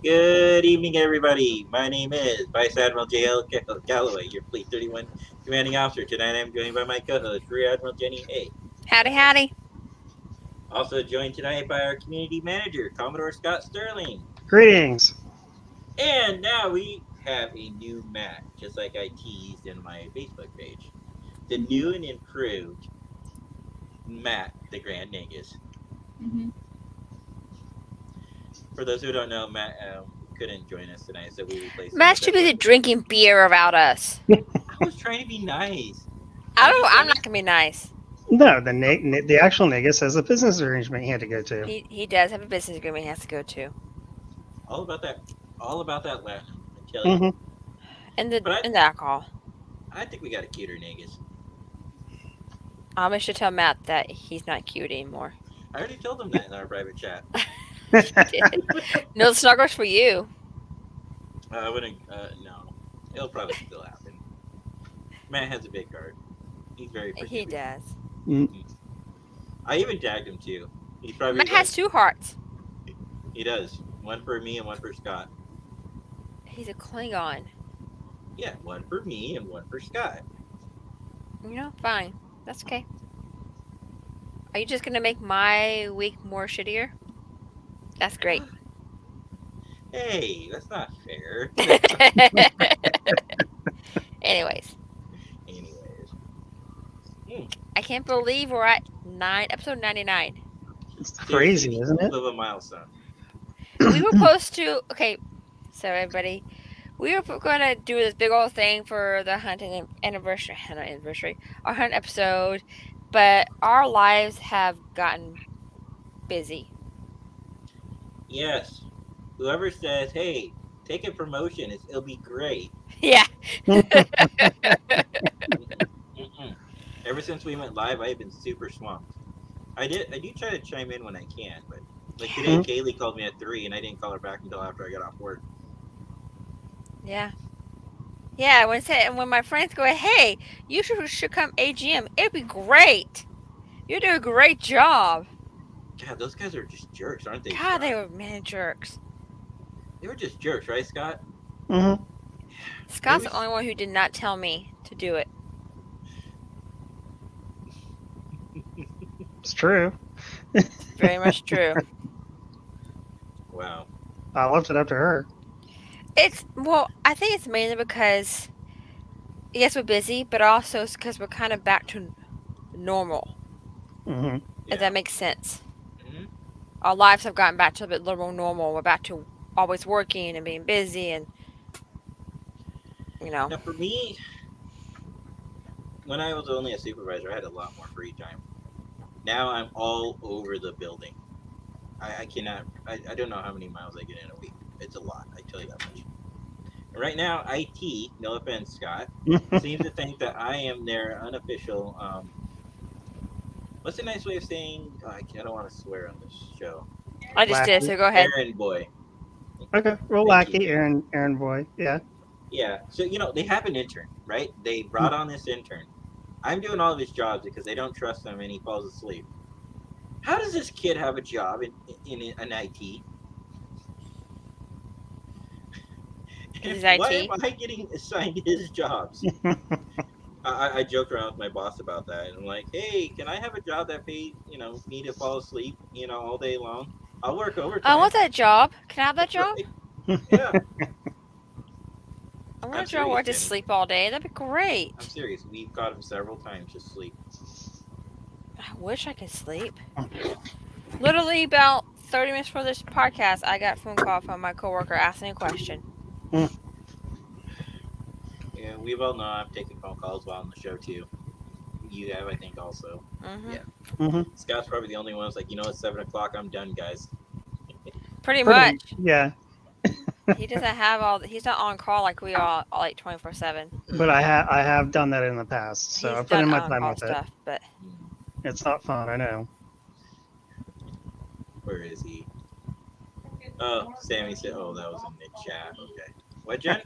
Good evening, everybody. My name is Vice Admiral J.L. Galloway, your Fleet 31 commanding officer. Tonight I'm joined by my co-host, Rear Admiral Jenny Hay. Howdy, howdy. Also joined tonight by our community manager, Commodore Scott Sterling. Greetings. And now we have a new Matt, just like I teased in my Facebook page. The new and improved Matt, the Grand Negus. Mm-hmm. For those who don't know, Matt couldn't join us tonight, so we replaced him with Matt's too busy drinking beer about us. I was trying to be nice. I'm not gonna be nice. No, the actual Negus has a business arrangement he had to go to. He does have a business agreement he has to go to. All about that Latin, I tell you. Mm-hmm. And the alcohol. I think we got a cuter Negus. I should tell Matt that he's not cute anymore. I already told him that in our private chat. No snuggles for you. I wouldn't. No, it'll probably still happen. Matt has a big heart. He's very. He does. I even tagged him too. He's probably. Matt has two hearts. He does. One for me and one for Scott. He's a Klingon. Yeah, one for me and one for Scott. Fine. That's okay. Are you just gonna make my week more shittier? That's great. Hey, that's not fair. Anyways. I can't believe we're at episode 99. It's crazy, isn't it? Of a milestone. We were supposed to. Okay, so everybody, we were going to do this big old thing for the hunting anniversary, our hunt episode, but our lives have gotten busy. Yes. Whoever says, "Hey, take a promotion, it'll be great." Yeah. Ever since we went live, I've been super swamped. I do try to chime in when I can, but like today, Kaylee called me at 3, and I didn't call her back until after I got off work. Yeah. Yeah. When my friends go, hey, you should come AGM. It'd be great. You do a great job. God, those guys are just jerks, aren't they? God, they were jerks. They were just jerks, right, Scott? Mm-hmm. Scott's the only one who did not tell me to do it. It's true. Very much true. Wow. I left it up to her. I think it's mainly because, yes, we're busy, but also it's because we're kind of back to normal. Mm-hmm. If that makes sense. Mm-hmm. Our lives have gotten back to a bit more normal. We're back to always working and being busy and, Now, for me, when I was only a supervisor, I had a lot more free time. Now I'm all over the building. I cannot. I don't know how many miles I get in a week. It's a lot. I tell you that much. And right now, IT, no offense, Scott, seems to think that I am their unofficial. What's a nice way of saying? I don't want to swear on this show. I just did, so go ahead. Errand boy. Okay, real lackey, errand boy. Yeah. Yeah. So they have an intern, right? They brought on this intern. I'm doing all of his jobs because they don't trust him and he falls asleep. How does this kid have a job in an IT? Why am I getting assigned his jobs? I joked around with my boss about that, and I'm like, "Hey, can I have a job that pays, me to fall asleep, all day long? I'll work overtime." I want that job. Can I have that job? Yeah. I want a job where I just sleep all day. That'd be great. I'm serious. We've got him several times to sleep. I wish I could sleep. Literally about 30 minutes before this podcast, I got a phone call from my coworker asking a question. Yeah, we all know I've taken phone calls while on the show too. You have, I think, also. Mm-hmm. Yeah. Mm-hmm. Scott's probably the only one who's like, it's 7 o'clock. I'm done, guys. Pretty much. Yeah. He doesn't have he's not on call like we are, like 24/7. But I have done that in the past, so I put in my time with stuff, it. But it's not fun, I know. Where is he? Oh, Sammy said, "Oh, that was in the chat." Okay. What, Jen?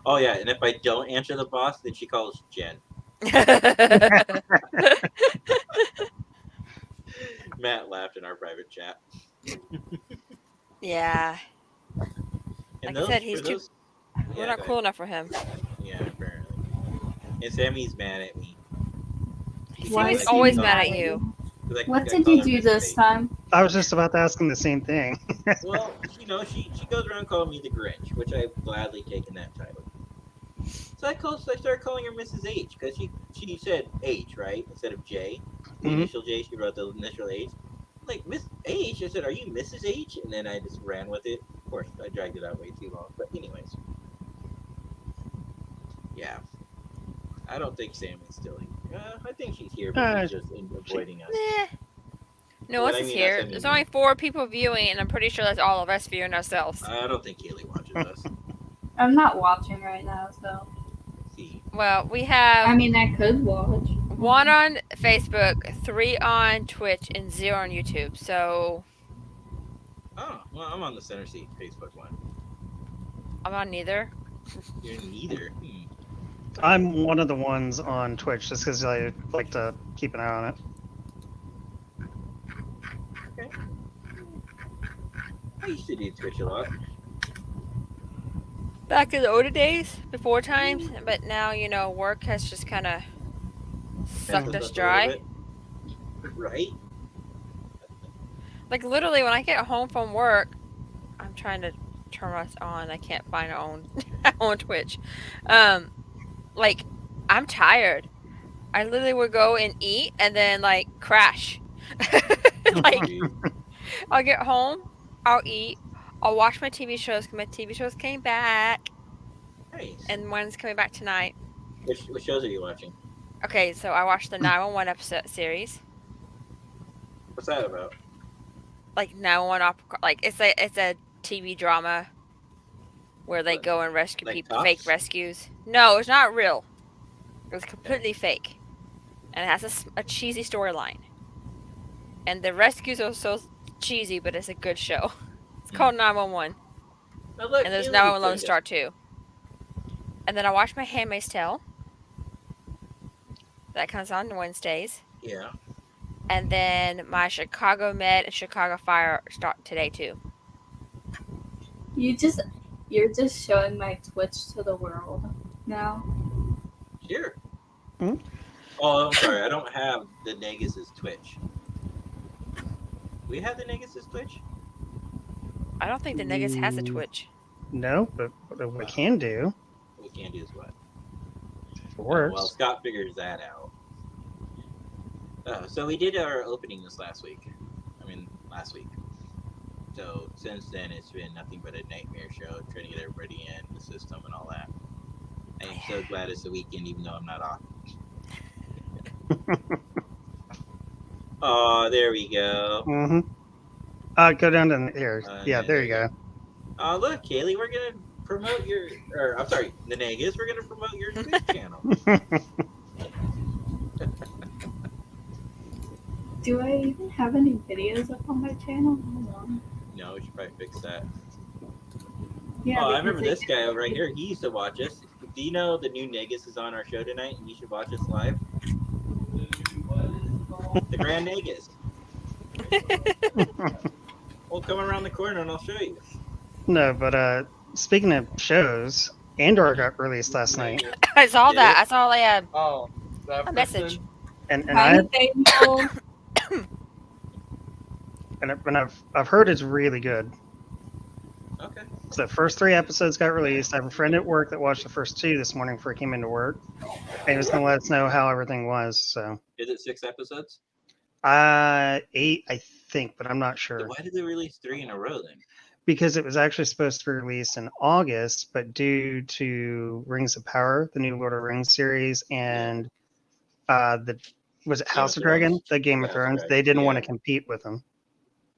Oh yeah, and if I don't answer the boss, then she calls Jen. Matt laughed in our private chat. Yeah. And Like I said, those for those. we're Yeah, not go cool ahead. enough for him. Yeah, apparently. And Sammy's mad at me. Why He's is keep he always calling- mad at mad you. What I did called you her do Mrs. this H. time? I was just about to ask him the same thing. Well, she goes around calling me the Grinch, which I've gladly taken that title. So I started calling her Mrs. H because she said H, right, instead of J. The Mhm. initial J, she wrote the initial H. I'm like, Miss H. I said, are you Mrs. H? And then I just ran with it. Of course, I dragged it out way too long. But anyways, yeah. I don't think Sammy's still here. I think she's here, but she's just avoiding us. Nah. No When one I is mean us, here. I mean There's me. only 4 people viewing, and I'm pretty sure that's all of us viewing ourselves. I don't think Kaylee watches us. I'm not watching right now, so. See, Well, we have I mean, I could watch. 1 on Facebook, 3 on Twitch, and 0 on YouTube. So oh well, I'm on the Center Seat Facebook one. I'm on neither. You're neither. I'm one of the ones on Twitch just because I like to keep an eye on it. I used to do Twitch a lot. Back in the older days, before times, but now work has just kind of sucked Messed us up a little dry. bit. Right? Like literally, when I get home from work, I'm trying to turn us on. I can't find it on on Twitch. Like I'm tired. I literally would go and eat and then like crash. Like Dude. I'll get home, I'll eat, I'll watch my TV shows because my TV shows came back, Nice. and one's coming back tonight. What shows are you watching? Okay, so I watched the 911 episode series. What's that about? Like 911 like it's a TV drama where they What, go and rescue like people, Cops? fake rescues. No, it's not real. It was completely fake, and it has a cheesy storyline. And the rescues are so cheesy, but it's a good show. It's called 911, Now look, and there's Kaylee 911 Lone joined Star us. too. And then I watch my Handmaid's Tale. That comes on Wednesdays. Yeah. And then my Chicago Med and Chicago Fire start today too. You're just showing my Twitch to the world now. Sure. Hmm? Oh, I'm sorry. I don't have the Negus' Twitch. We have the Negus' Twitch? I don't think the Nuggets has a Twitch. No, but what we can do We can't do this what? works. Well, Scott figures that out. So we did our opening last week. So since then, it's been nothing but a nightmare show, trying to get everybody in the system and all that. I am so glad it's the weekend, even though I'm not off. Oh, there we go. Mm-hmm. Go down to here. Yeah, there you go. Oh, look, Kaylee, we're gonna promote your, or I'm sorry, the Negus. We're gonna promote your Twitch channel. Do I even have any videos up on my channel? Hold on. No, we should probably fix that. Yeah, Oh, I because remember this guy over right here. He used to watch us. Do you know the new Negus is on our show tonight, and you should watch us live? The Grand Negus. Well, come around the corner and I'll show you. No, but speaking of shows, Andor got released last night, I saw Did that. it? I saw Oh, a message. and Hi, Daniel. I've heard it's really good. Okay. So the first 3 episodes got released. I have a friend at work that watched the first 2 this morning before he came into work, and he was going to let us know how everything was. So Is it 6 episodes? 8, I think, but I'm not Then sure why did they release 3 in a row then? because it was actually supposed to be released in August, but due to Rings of Power, the new Lord of the Rings series, and the was it House of Dragon, the Game of House of Thrones, Dragon, they didn't want to yeah. compete with them,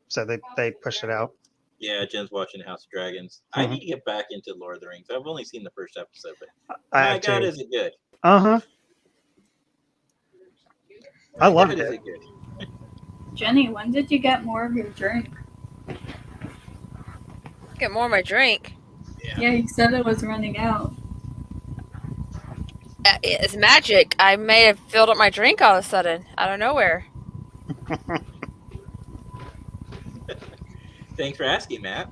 so they pushed it out. Yeah, Jen's watching House of Dragons. I Mhm. need to get back into Lord of the Rings. I've only seen the first episode, but I my have God, to. is it good? I My loved God, is it. it good? Jenny, when did you get more of your drink? Get more of my drink. Yeah, you said it was running out. It's magic. I may have filled up my drink all of a sudden out of nowhere. Thanks for asking, Matt.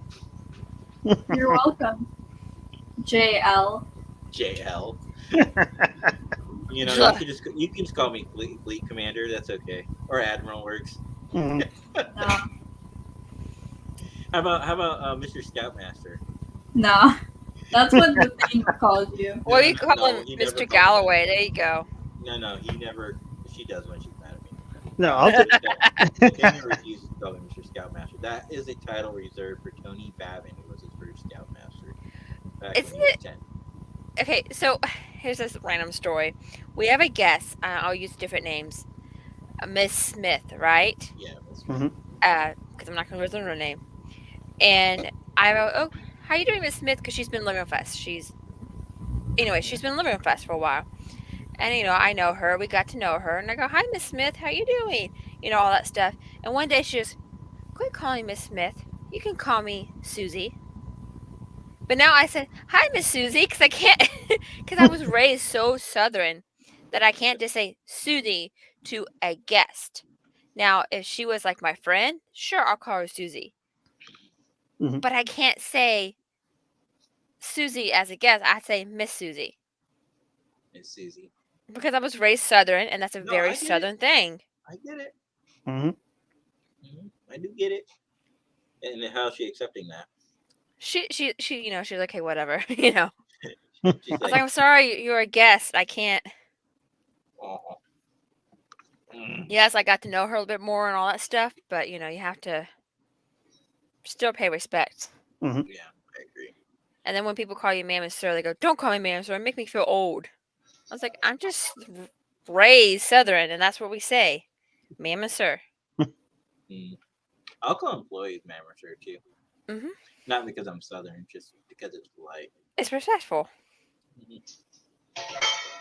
You're welcome. JL. JL. You know, Ugh. you can just call me Fleet Commander. That's okay. Or Admiral works. Mhm. No. How about Mr. Scoutmaster? No. That's what the thing calls you. Or you call no, him he never Mr. called me Galloway. There you go. that. No, he never. She does when she's mad at me. No, I'll take. Daniel refuses to call me Mr. Scoutmaster. That is a title reserved for Tony Babin, who was his first Scoutmaster back Isn't when he was it 10. okay? So here's this random story. We have a guest. I'll use different names. Miss Smith, right? Yeah. Mhm. Because I'm not gonna lose her name. And I go, oh, how you doing, Miss Smith? Because she's been living with us. She's been living with us for a while. And I know her. We got to know her. And I go, hi, Miss Smith. How you doing? All that stuff. And one day she goes, quit calling Miss Smith. You can call me Susie. But now I said, hi, Miss Susie, because I can't, because I was raised so Southern that I can't just say Susie to a guest. Now, if she was like my friend, sure, I'll call her Susie. Mhm. But I can't say Susie as a guest. I say Miss Susie. Miss Susie. Because I was raised Southern, and that's a No, very I get it. Southern thing. I get it. Mhm. I do get it. And how's she accepting that? She's like, okay, whatever. She's I was like, I'm sorry, you're a guest. I can't. oh. Yes, I got to know her a little bit more and all that stuff, but you have to still pay respect. Mhm. Yeah, I agree. And then when people call you ma'am and sir, they go, don't call me ma'am and sir, make me feel old. I was like, I'm just raised Southern, and that's what we say, ma'am and sir. I'll call employees ma'am or sir too. Mhm. Not because I'm Southern, just because it's polite. It's respectful.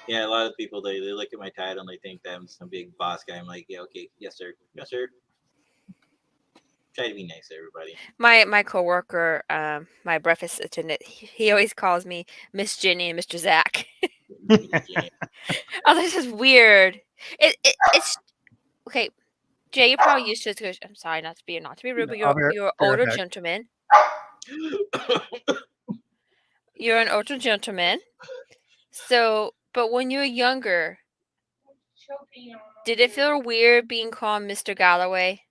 Yeah, a lot of people they look at my title and they think that I'm some big boss guy. I'm like, yeah, okay, yes sir, yes sir. Try to be nice to everybody. My coworker, my breakfast attendant, he always calls me Miss Jenny and Mr. Zach. Yeah. I was like, this is weird. It's okay. Jay, you're probably used to this. 'Cause I'm sorry, not to be rude, but I'll you're an be right older back. gentleman. You're an older gentleman. So, but when you were younger, did it feel weird being called Mr. Galloway?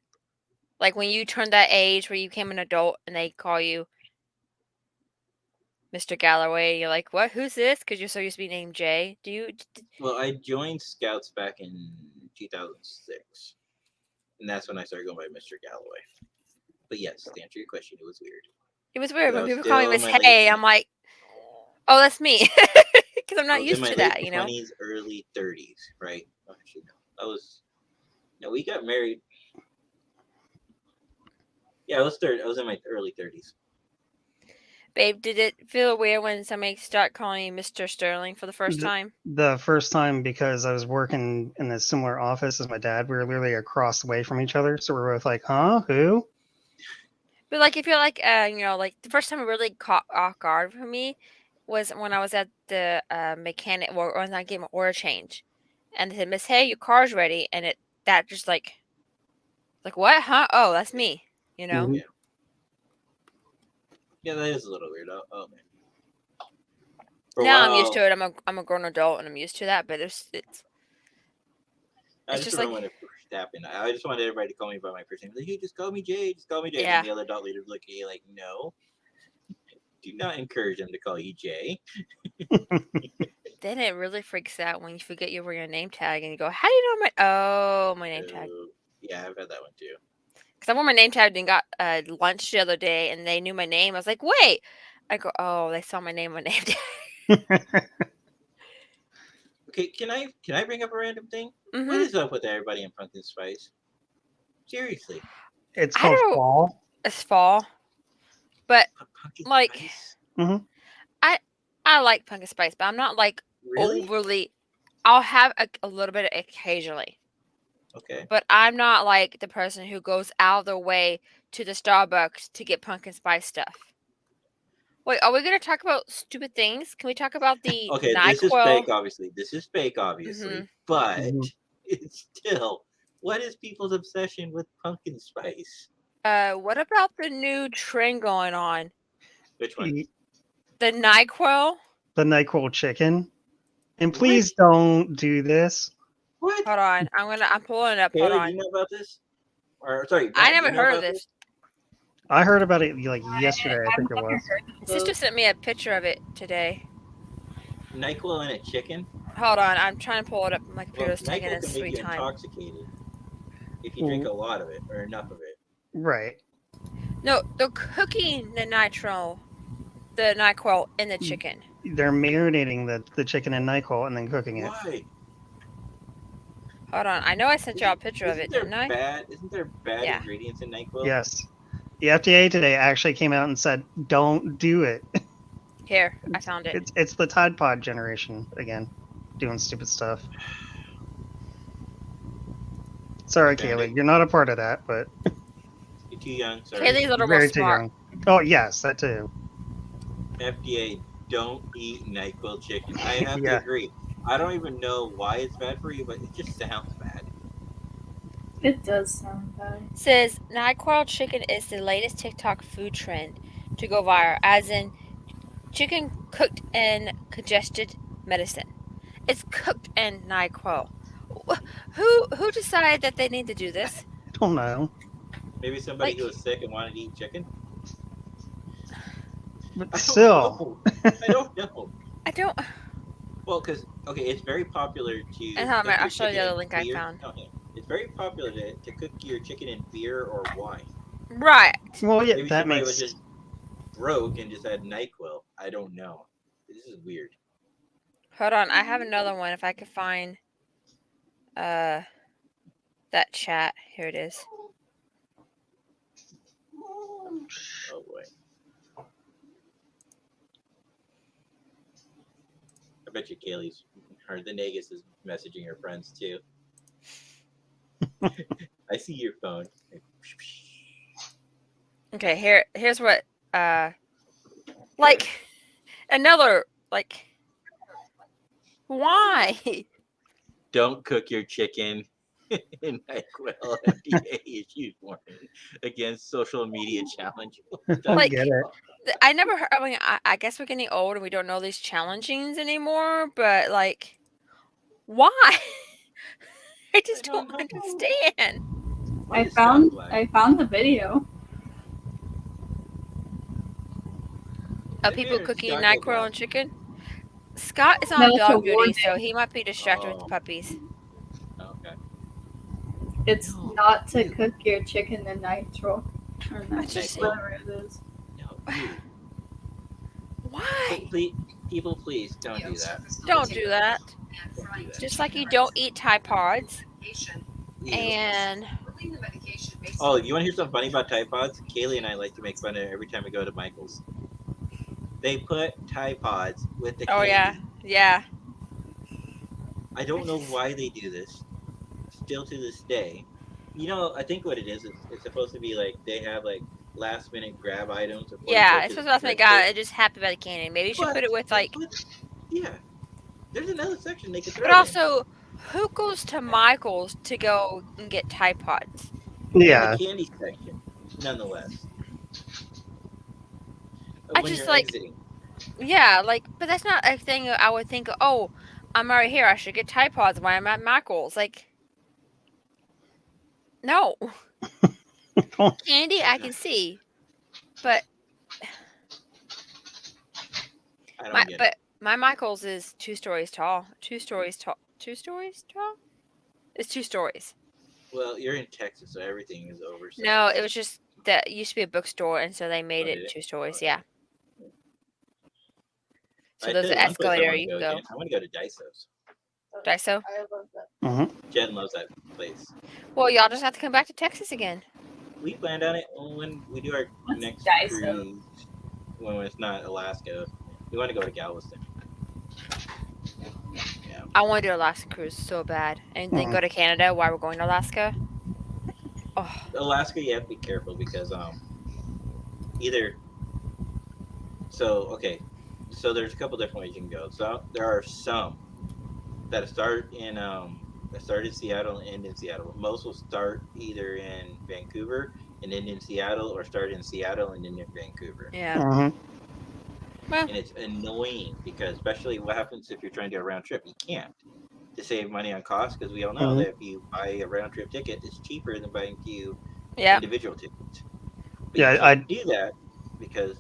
Like when you turned that age where you became an adult and they call you Mr. Galloway, you're like, what? Who's this? Because you're so used to be named Jay. Do you? Well, I joined Scouts back in 2006, and that's when I started going by Mr. Galloway. But yes, to answer your question, it was weird. It was weird I when was people call me still in Miss my late Hay. I'm like, oh, that's me, because I'm I not was in used my to late that. 20s, early 30s, right? Oh, actually, no. I was. No, we got married. Yeah, I was in my early 30s. Babe, did it feel weird when somebody started calling you Mr. Sterling for the first time? The first time, because I was working in a similar office as my dad, we were literally across the way from each other. So we were both like, huh? Who? But like, if you're like, like the first time it really caught off guard for me was when I was at the mechanic or when I gave my oil change, and they said, Miss Hay, your car's ready, and that just like what? Huh? Oh, that's me. Mhm. Yeah. Yeah, that is a little weird. Oh man. For a Now I'm while, used to it. I'm a grown adult and I'm used to that. But it's I just just remember like, when it first happened. I just wanted everybody to call me by my first name. Like, hey, just call me Jay. Just call me Jay. yeah. And the other adult leaders look at you like, no, do not encourage them to call you Jay. Then it really freaks out when you forget you wear your name tag and you go, how do you know my name tag? Yeah, I've had that one too. Because I wore my name tag and got lunch the other day, and they knew my name. I was like, wait. I go, oh, they saw my name on name tag. Okay, can I bring up a random thing? What Mm-hmm. is up with everybody in Pumpkin Spice? Seriously, It's I called don't. fall. It's fall, but Pumpkin like Spice? I like pumpkin spice, but I'm not like Really? overly. I'll have a little bit occasionally, Okay. but I'm not like the person who goes out of their way to the Starbucks to get pumpkin spice stuff. Wait, are we gonna talk about stupid things? Can we talk about the Okay, this is NyQuil? fake, obviously. This is fake, obviously. Mhm. But Mhm. it's still, what is people's obsession with pumpkin spice? What about the new trend going on? Which one? The NyQuil? The NyQuil chicken. And What? please don't do this. What? Hold on. I'm pulling it up. Hold Kaylee, do on. you know about this? Or sorry, I Matt, do never you know heard of about this. I heard about it like yesterday, I think it I've never was. heard of Sister those. sent me a picture of it today. NyQuil in a chicken? Hold on. I'm trying to pull it up. My Well, computer's taking NyQuil its can make sweet you time. intoxicated if you drink a lot of it or enough of it. Right. No, they're cooking the the NyQuil in the chicken. They're marinating the chicken in NyQuil and then cooking it. Why? Hold on. I know I sent y'all a picture of it, didn't I? Isn't there bad Yeah. ingredients in NyQuil? Yes. The FDA today actually came out and said, don't do it. Here, I found it. It's the Tide Pod generation again, doing stupid stuff. Sorry, Found Kaylee, it. you're not a part of that, but You're too young, sorry. Kaylee's a little you're more very too smart. young. Oh yes, that too. FDA, don't eat NyQuil chicken. I have to Yeah. agree. I don't even know why it's bad for you, but it just sounds bad. It does sound bad. Says NyQuil chicken is the latest TikTok food trend to go viral, as in chicken cooked in congested medicine. It's cooked in NyQuil. Who decided that they need to do this? I don't know. Maybe somebody Like- who was sick and wanted to eat chicken? But I don't still, know. I don't know. I don't. Well, because, okay, it's very popular to. And hold on, cook I'll your show you the chicken other in link I beer. found. No, hang on. It's very popular to cook your chicken in beer or wine. Right. well, yeah, Maybe that somebody makes was just broke and just had NyQuil. I don't know. This is weird. Hold on, I have another one. If I could find that chat. Here it is. Oh boy. I bet you Kaylee's or the Negus is messaging her friends too. I see your phone. Okay, here's what like another like why? Don't cook your chicken in NyQuil. FDA issued warning against social media challenge. I don't Like- get it. I never heard. I mean, I guess we're getting old and we don't know these challengings anymore. But like, why? I just I don't don't know. understand. Why I is Scott black? found the video. Of Maybe people it's cooking Scott NyQuil black. and chicken. Scott is No, on it's a dog duty, warning. so he might be distracted with Oh. the puppies. Okay. It's No. not to cook your chicken in nitro. Or I just- whatever it is. No, ew. Why? People, please don't do that. Don't do that. Don't do that. Just like you don't eat Tide Pods. Ew. And Oh, you want to hear something funny about Tide Pods? Kaylee and I like to make fun of it every time we go to Michael's. They put Tide Pods with the oh candy. yeah. I don't know why they do this. Still to this day. You know, I think what it is it's supposed to be like they have like last minute grab items. before you Yeah, go it's to supposed to the make God register. just happy about the candy. Maybe you should But put it with they like. put- yeah. There's another section they could throw. But also, who goes to Michael's to go and get Tide Pods? Yeah, The candy section, nonetheless. I When just, you're like- exiting. Yeah, like, but that's not a thing I would think. Oh, I'm right here. I should get Tide Pods while I'm at Michael's. Like, no candy I can see, but I don't get it. my Michael's is 2 stories tall. 2 stories tall. 2 stories tall? It's 2 stories. Well, you're in Texas, so everything is oversized. No, it was just that it used to be a bookstore, and so they made Oh, did it it? 2 stories. Okay. Yeah. So I there's tell an you one place I escalator wanna you can go. again. I want to go to Daiso's. Daiso. I love that. Jen loves that place. Well, y'all just have to come back to Texas again. We planned on it when we do our What's next Daiso? cruise. When it's not Alaska, we want to go to Galveston. Yeah. I want to do Alaska cruise so bad, and then go to Canada while we're going to Alaska. Oh, Alaska, you have to be careful because either. So okay, so there's a couple different ways you can go. So there are some that start in start in Seattle and end in Seattle. Most will start either in Vancouver and end in Seattle, or start in Seattle and end in Vancouver. Yeah. Mhm. Well, And it's annoying because, especially, what happens if you're trying to do a round trip? You can't, to save money on cost, because we all know Mhm. that if you buy a round trip ticket, it's cheaper than buying two yeah. individual tickets. But Yeah, you can't do that because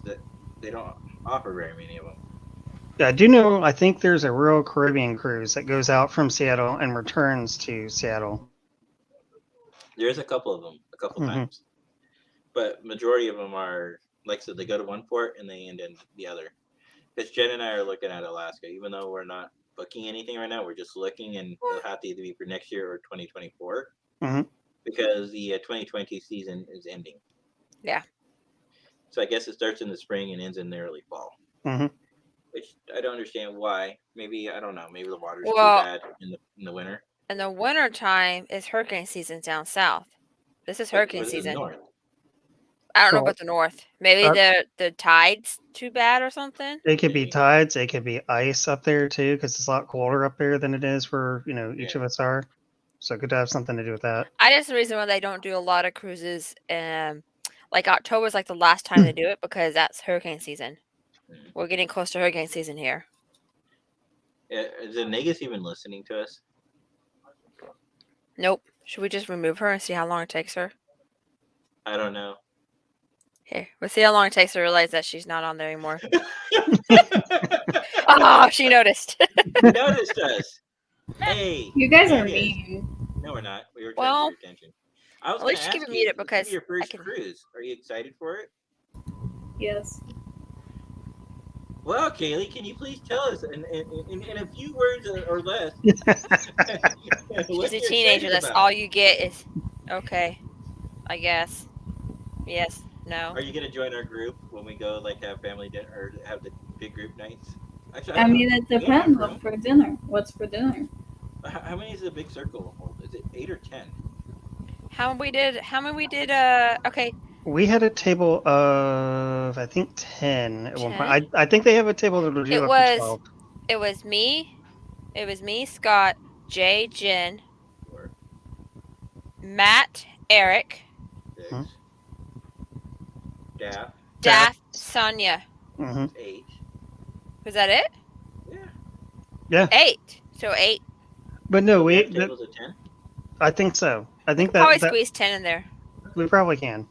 they don't offer very many of them. I do know. I think there's a Royal Caribbean cruise that goes out from Seattle and returns to Seattle. There's a couple of them, a couple Mhm. times, but majority of them are, like I said, they go to one port and they end in the other. Because Jen and I are looking at Alaska, even though we're not booking anything right now. We're just looking, and it'll have to either be for next year or 2024, Mhm. because the 2020 season is ending. Yeah. So I guess it starts in the spring and ends in the early fall, Mhm. which I don't understand why. Maybe, I don't know. Maybe the water's too Well, bad in the winter. in the winter time is hurricane season down south. This is But hurricane this is season. north. I don't know So about the north. Maybe the tide's too bad or something. it could be Maybe. tides. It could be ice up there too, because it's a lot colder up there than it is where each Yeah. of us are. So it could have something to do with that. I guess the reason why they don't do a lot of cruises, like October is like the last time they do it because that's hurricane season. Mhm. We're getting close to hurricane season here. Is Negus even listening to us? Nope. Should we just remove her and see how long it takes her? I don't know. Here, we'll see how long it takes to realize that she's not on there anymore. Oh, she noticed. Noticed us. Hey, You guys are Negus. mean. No, we're not. We were trying Well, to get your attention. I was at going least to you keep ask it you, muted this because is your I first can. cruise. Are you excited for it? Yes. Well, Kaylee, can you please tell us in a few words or less She's what a you're teenager. excited That's about? all you get is okay. I guess. Yes. No. Are you going to join our group when we go, like, have family dinner or have the big group nights? Actually, I I don't know. mean, it We have depends. room. What's for dinner? What's for dinner? How many is the big circle hold? Is it 8 or 10? How many we did? Okay, We had a table of I think 10 at one point. 10. I think they have a table that will do It up to was 12. it was me. It was me, Scott, Jay, Jen, Or Matt, Eric, 6? Hmm. Daff, Daff, Sonia. Hmm. 8. Was that it? Yeah. Yeah, 8. So 8. but no, So we we. have tables of 10? I think so. I We think could probably that squeeze 10 in there. we probably can.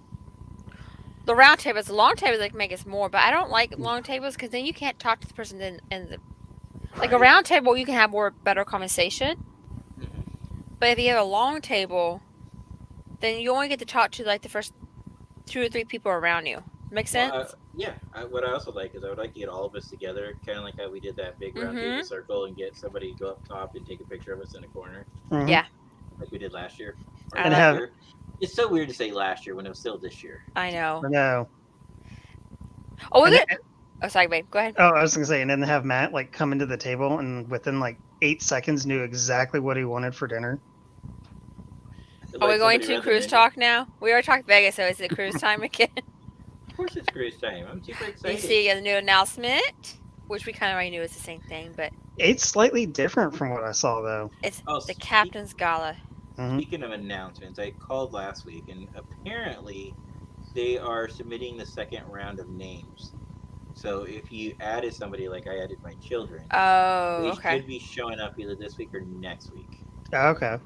The round tables, the long tables, like make us more, but I don't like long tables because then you can't talk to the person in the like a Right. round table. You can have more better conversation, Mhm. but if you have a long table, then you only get to talk to like the first 2 or 3 people around you. Make sense? Well, yeah. What I also like is I would like to get all of us together, kind of like how we did that big round table Mhm. circle, and get somebody to go up top and take a picture of us in a corner, Mhm. Yeah. like we did last year. Or I And like- have year. It's so weird to say last year when it was still this year. I know. no. Oh, we're And, good. Oh, sorry, babe. Go ahead. oh, I was gonna say, and then have Matt like come into the table and within like 8 seconds knew exactly what he wanted for dinner. It's Are we like going somebody to cruise recommended- talk now? We already talked Vegas, so is it cruise time again? Of course, it's cruise time. I'm super You excited. see the new announcement, which we kind of already knew is the same thing, but It's slightly different from what I saw though. it's Oh, the Captain's Gala. Mhm. Speaking of announcements, I called last week, and apparently they are submitting the second round of names. So if you added somebody like I added my children, Oh, they okay. should be showing up either this week or next week Okay.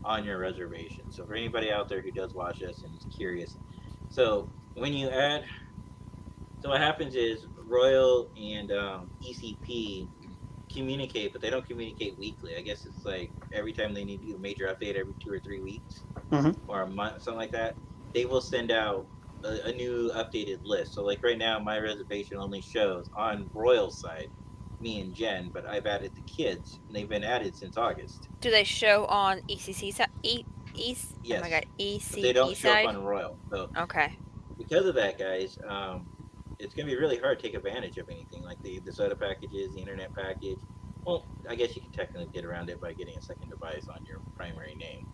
on your reservation. So for anybody out there who does watch us and is curious, so when you add, so what happens is Royal and ECP communicate, but they don't communicate weekly. I guess it's like every time they need to do a major update every 2 or 3 weeks, Mhm. or a month, something like that. They will send out a new updated list. So like right now, my reservation only shows on Royal side me and Jen, but I've added the kids, and they've been added since August. Do they show on ECC side? Oh Yes, my god, but they don't ECP show up side. on Royal. So Okay. because of that, guys, it's gonna be really hard to take advantage of anything like the soda packages, the internet package. Well, I guess you can technically get around it by getting a second device on your primary name.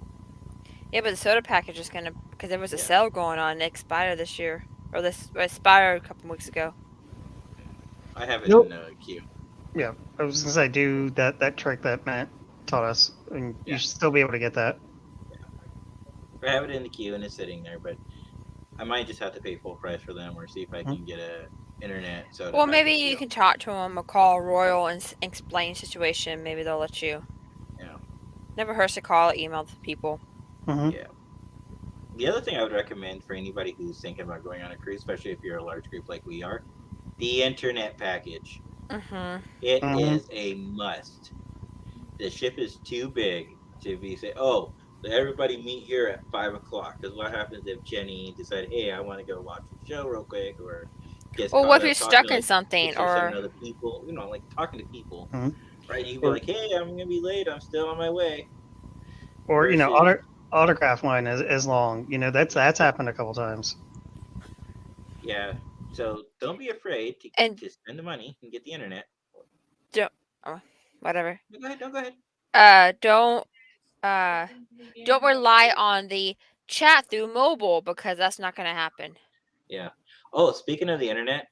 Yeah, but the soda package is gonna because there was a Yeah. sale going on. It expired this year, or this expired a couple weeks ago. I have it Nope. in queue. Yeah. I was gonna say do that trick that Matt taught us, and Yeah. you should still be able to get that. I have it in the queue and it's sitting there, but I might just have to pay full price for them or see if I can get a internet soda. Well, maybe package you deal. can talk to them or call Royal and explain the situation. Maybe they'll let you. Yeah. Never hurts to call or email the people. Hmm. Yeah. The other thing I would recommend for anybody who's thinking about going on a cruise, especially if you're a large group like we are, the internet package. Mm-hmm. It Mhm. is a must. The ship is too big to be say, oh, let everybody meet here at 5 o'clock. Because what happens if Jenny decide, hey, I want to go watch a show real quick, or gets Well, caught what if up you're talking stuck to in like something, 6 or 7 or other people, like talking to people, Mhm. right? And you can be Or, like, hey, I'm gonna be late. I'm still on my way. or Versus, autograph line is long. That's happened a couple times. yeah. So don't be afraid and to spend the money and get the internet. whatever. No, go ahead. No, go ahead. Don't rely on the chat through mobile, because that's not going to happen. Yeah. Oh, speaking of the internet,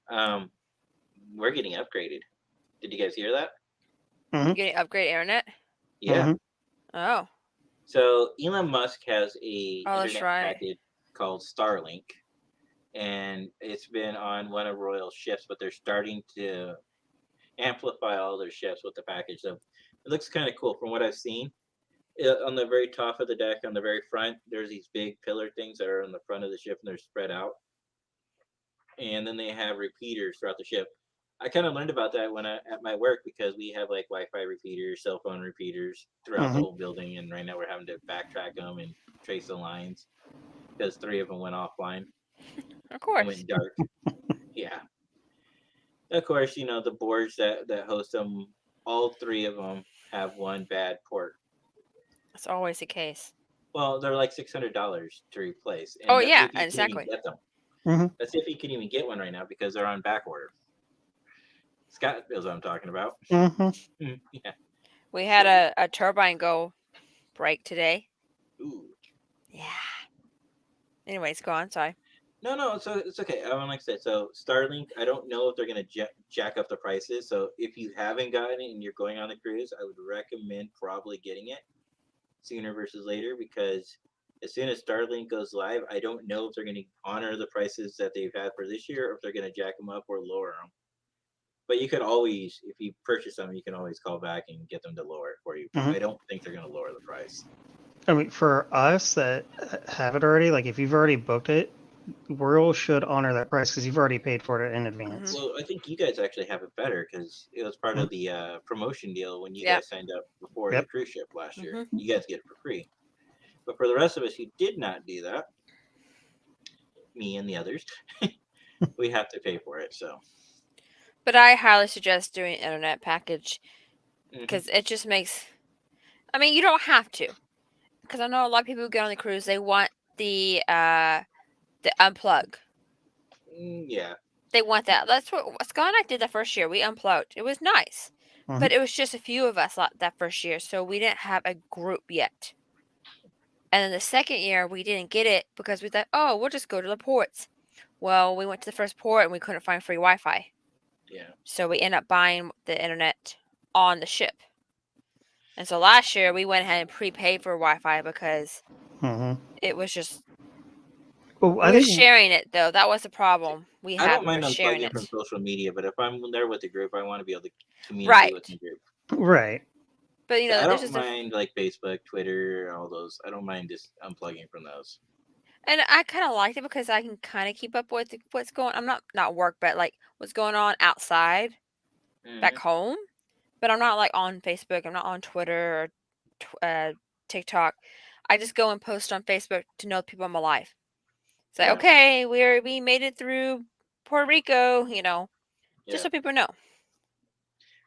we're getting upgraded. Did you guys hear that? You getting upgrade internet? Yeah. Mhm. Oh, So Elon Musk has a that's internet right. package called Starlink, and it's been on one of Royal's ships, but they're starting to amplify all their ships with the package. So it looks kind of cool from what I've seen. On the very top of the deck, on the very front, there's these big pillar things that are on the front of the ship, and they're spread out. And then they have repeaters throughout the ship. I kind of learned about that when at my work, because we have like Wi-Fi repeaters, cell phone repeaters throughout the Mhm. whole building, and right now we're having to backtrack them and trace the lines because 3 of them went offline Of and course. went dark. Yeah, of course, the boards that host them, all 3 of them have one bad port. That's always the case. Well, they're like $600 to replace, Oh and that's yeah, if you can even exactly. get them. Mhm. That's if you can even get one right now because they're on back order. Scott knows what I'm talking about. Mhm. Yeah. We had So, a turbine go break today. ooh. Yeah. Anyways, go on. Sorry. No, so it's okay. Like I said, so Starlink, I don't know if they're going to jack up the prices. So if you haven't gotten it and you're going on the cruise, I would recommend probably getting it sooner versus later, because as soon as Starlink goes live, I don't know if they're going to honor the prices that they've had for this year, or if they're going to jack them up or lower them. But you could always, if you purchase them, you can always call back and get them to lower it for you. But Mhm. I don't think they're going to lower the price. I mean, for us that have it already, like if you've already booked it, Whirl should honor that price because you've already paid for it in advance. Well, I think you guys actually have it better because it was part Mhm. of the promotion deal when you Yep. guys signed up before the Yep. cruise ship last year. Mhm. You guys get it for free. But for the rest of us who did not do that, me and the others, we have to pay for it. So, But I highly suggest doing an internet package mhm. because it just makes. I mean, you don't have to, because I know a lot of people who get on the cruise, they want the unplug. Yeah, They want that. That's what Scott and I did the first year. We unplugged. It was nice, Mhm. but it was just a few of us that first year, so we didn't have a group yet. And then the second year, we didn't get it because we thought, oh, we'll just go to the ports. Well, we went to the first port and we couldn't find free Wi-Fi, yeah. so we ended up buying the internet on the ship. And so last year, we went ahead and prepaid for Wi-Fi because Mhm. it was just. Well, We I were think sharing it, though. That was the problem we I had. don't We were mind sharing unplugging from it. social media, but if I'm there with the group, I want to be able to communicate with Right. the group. right. But, So I there's don't just a. mind like Facebook, Twitter, all those. I don't mind just unplugging from those. And I kind of liked it because I can kind of keep up with what's going. I'm not work, but like what's going on outside back Mhm. home. But I'm not like on Facebook. I'm not on Twitter or TikTok. I just go and post on Facebook to know people in my life. Say, Yeah. okay, we made it through Puerto Rico. Yeah. Just so people know.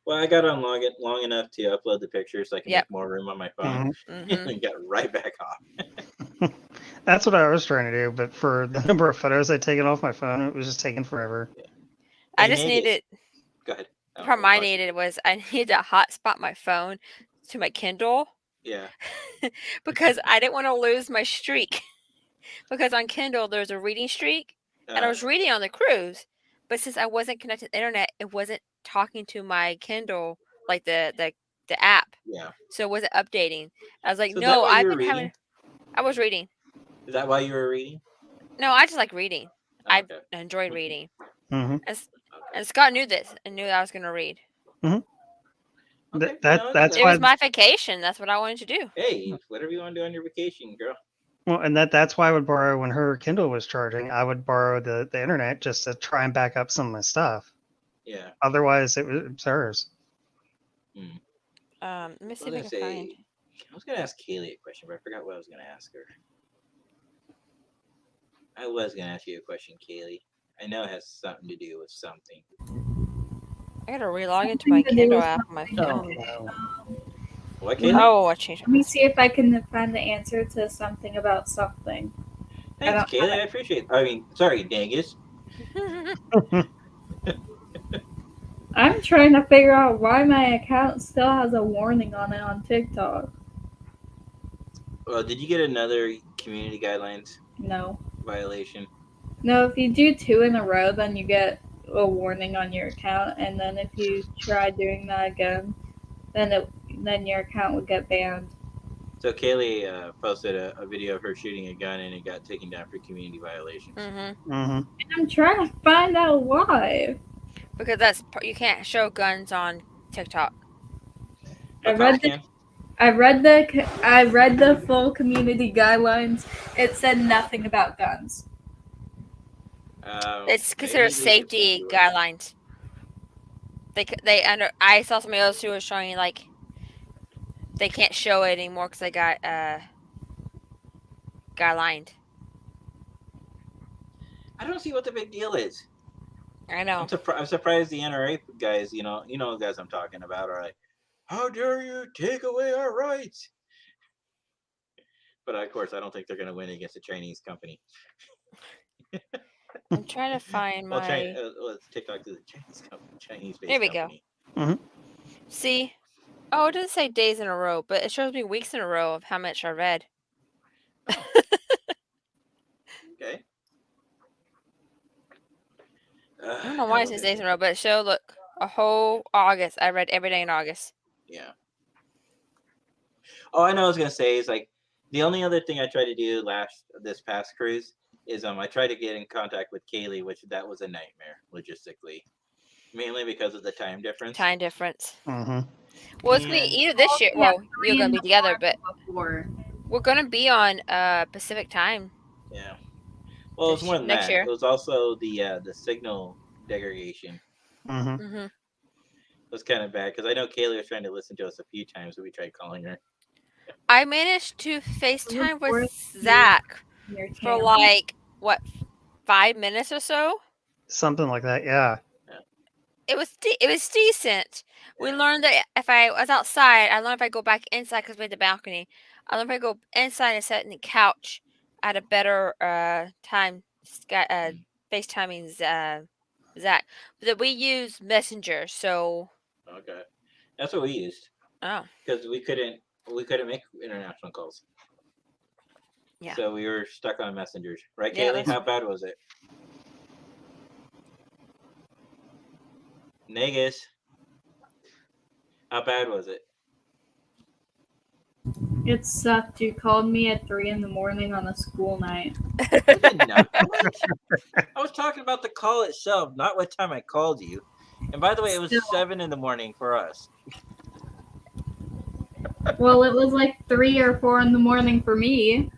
Well, I got on long enough to upload the pictures so I can Yep. make more room on my phone, Mhm. and Mm-hmm. then got right back off. That's what I was trying to do, but for the number of photos I'd taken off my phone, it was just taking forever. Yeah. I Hey, just Nate, needed. go ahead. The Oh, problem we'll I talk to you. needed was I needed to hotspot my phone to my Kindle Yeah. because I didn't want to lose my streak. Because on Kindle there's a reading streak, and I was reading on the cruise, but since I wasn't connected to the internet, it wasn't talking to my Kindle like the the app. Yeah. So was it updating? I was like, So is that no, why I've you were been having. reading? I was reading. Is that why you were reading? No, I just like reading. Oh, I okay. enjoyed reading. hmm And Scott knew this and knew that I was going to read. Okay. That's It why. was my vacation. That's what I wanted to do. Hey, whatever you want to do on your vacation, girl. Well, and that's why I would borrow when her Kindle was charging. I would borrow the internet just to try and back up some of my stuff. Yeah. Otherwise, it was hers. Let me see I if I was can gonna find. say, I was gonna ask Kaylee a question, but I forgot what I was gonna ask her. I was gonna ask you a question, Kaylee. I know it has something to do with something. I gotta relog into my Something to do Kindle with app on my something. Oh phone. no. What, Kaylee? Oh, I changed Let me see if I can find the answer to something about something. Thanks, don't have Kaylee. I appreciate it. I mean, sorry, Dangus. it. I'm trying to figure out why my account still has a warning on it on TikTok. Well, did you get another community guidelines No. violation? No, if you do 2 in a row, then you get a warning on your account, and then if you try doing that again, then your account would get banned. So Kaylee posted a video of her shooting a gun and it got taken down for community violations. Mm-hmm. hmm I'm trying to find out why. Because you can't show guns on TikTok. I But read cops the can? I read the full community guidelines. It said nothing about guns. It's Maybe considered they just safety went through it. guidelines. I saw somebody else who was showing like they can't show it anymore because they got guidelined. I don't see what the big deal is. I know. I'm surprised the NRA guys, you know the guys I'm talking about, are like, how dare you take away our rights? But of course, I don't think they're going to win against a Chinese company. I'm trying to find Well, my. TikTok is a Chinese company, Chinese-based There we go. company. See, oh, it doesn't say days in a row, but it shows me weeks in a row of how much I read. Okay. I don't know why it says days in a row, but it showed look a whole August. I read every day in August. Yeah. Oh, I know. I was gonna say is like the only other thing I tried to do this past cruise is I tried to get in contact with Kaylee, which that was a nightmare logistically, mainly because of the time difference. Time difference. hmm Well, it's gonna be either this year. Well, you're gonna be together, but Before. we're gonna be on Pacific time. Yeah. Well, it was more than next that. year. It was also the signal degradation. hmm Mm-hmm. It was kind of bad because I know Kaylee was trying to listen to us a few times, so we tried calling her. I managed to FaceTime with Record Zach your for channel. like what 5 minutes or so. Something like that. Yeah. It was decent. We Yeah. learned that if I was outside, I learned if I go back inside because we had the balcony. I learned if I go inside and sit in the couch at a better time. FaceTiming Zach, but that we use Messenger. So Okay. That's what we used oh because we couldn't make international calls. Yeah. So we were stuck on messengers, right, Yeah, Kaylee? How bad was it? Negus. How bad was it? It sucked. You called me at 3 in the morning on a school night. I did not. What? I was talking about the call itself, not what time I called you. And by the way, it was 7 in the morning for us. Well, it was like 3 or 4 in the morning for me.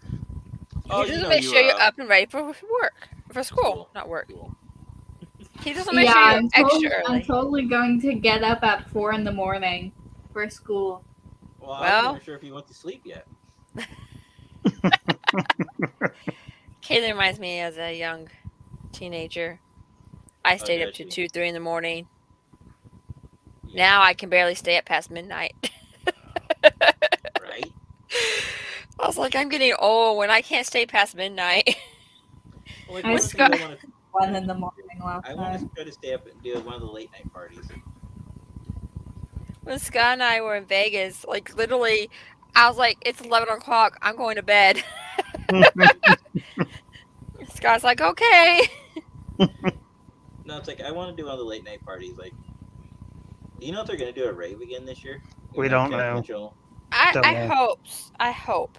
Oh, he you doesn't know make you sure were you're up. up and ready for work, for school, Cool. not work. Cool. He doesn't make sure you're extra I'm early. totally going to get up at 4 in the morning for school. Well, I Well- wasn't even sure if you went to sleep yet. Kaylee reminds me as a young teenager. I stayed up to does 2, 3 in the morning. Yeah, Now I can barely stay up past midnight. right? I was like, I'm getting old when I can't stay past midnight. Well, like, I one thing I got- want to 1 in the morning last I want time. to try to stay up and do one of the late night parties. When Scott and I were in Vegas, like literally, I was like, it's 11 o'clock. I'm going to bed. Scott's like, okay. No, it's like I want to do one of the late night parties. Like, do you know if they're gonna do a rave again this year? We You know, don't Cat know. Mitchell. Don't I know. hope. I hope.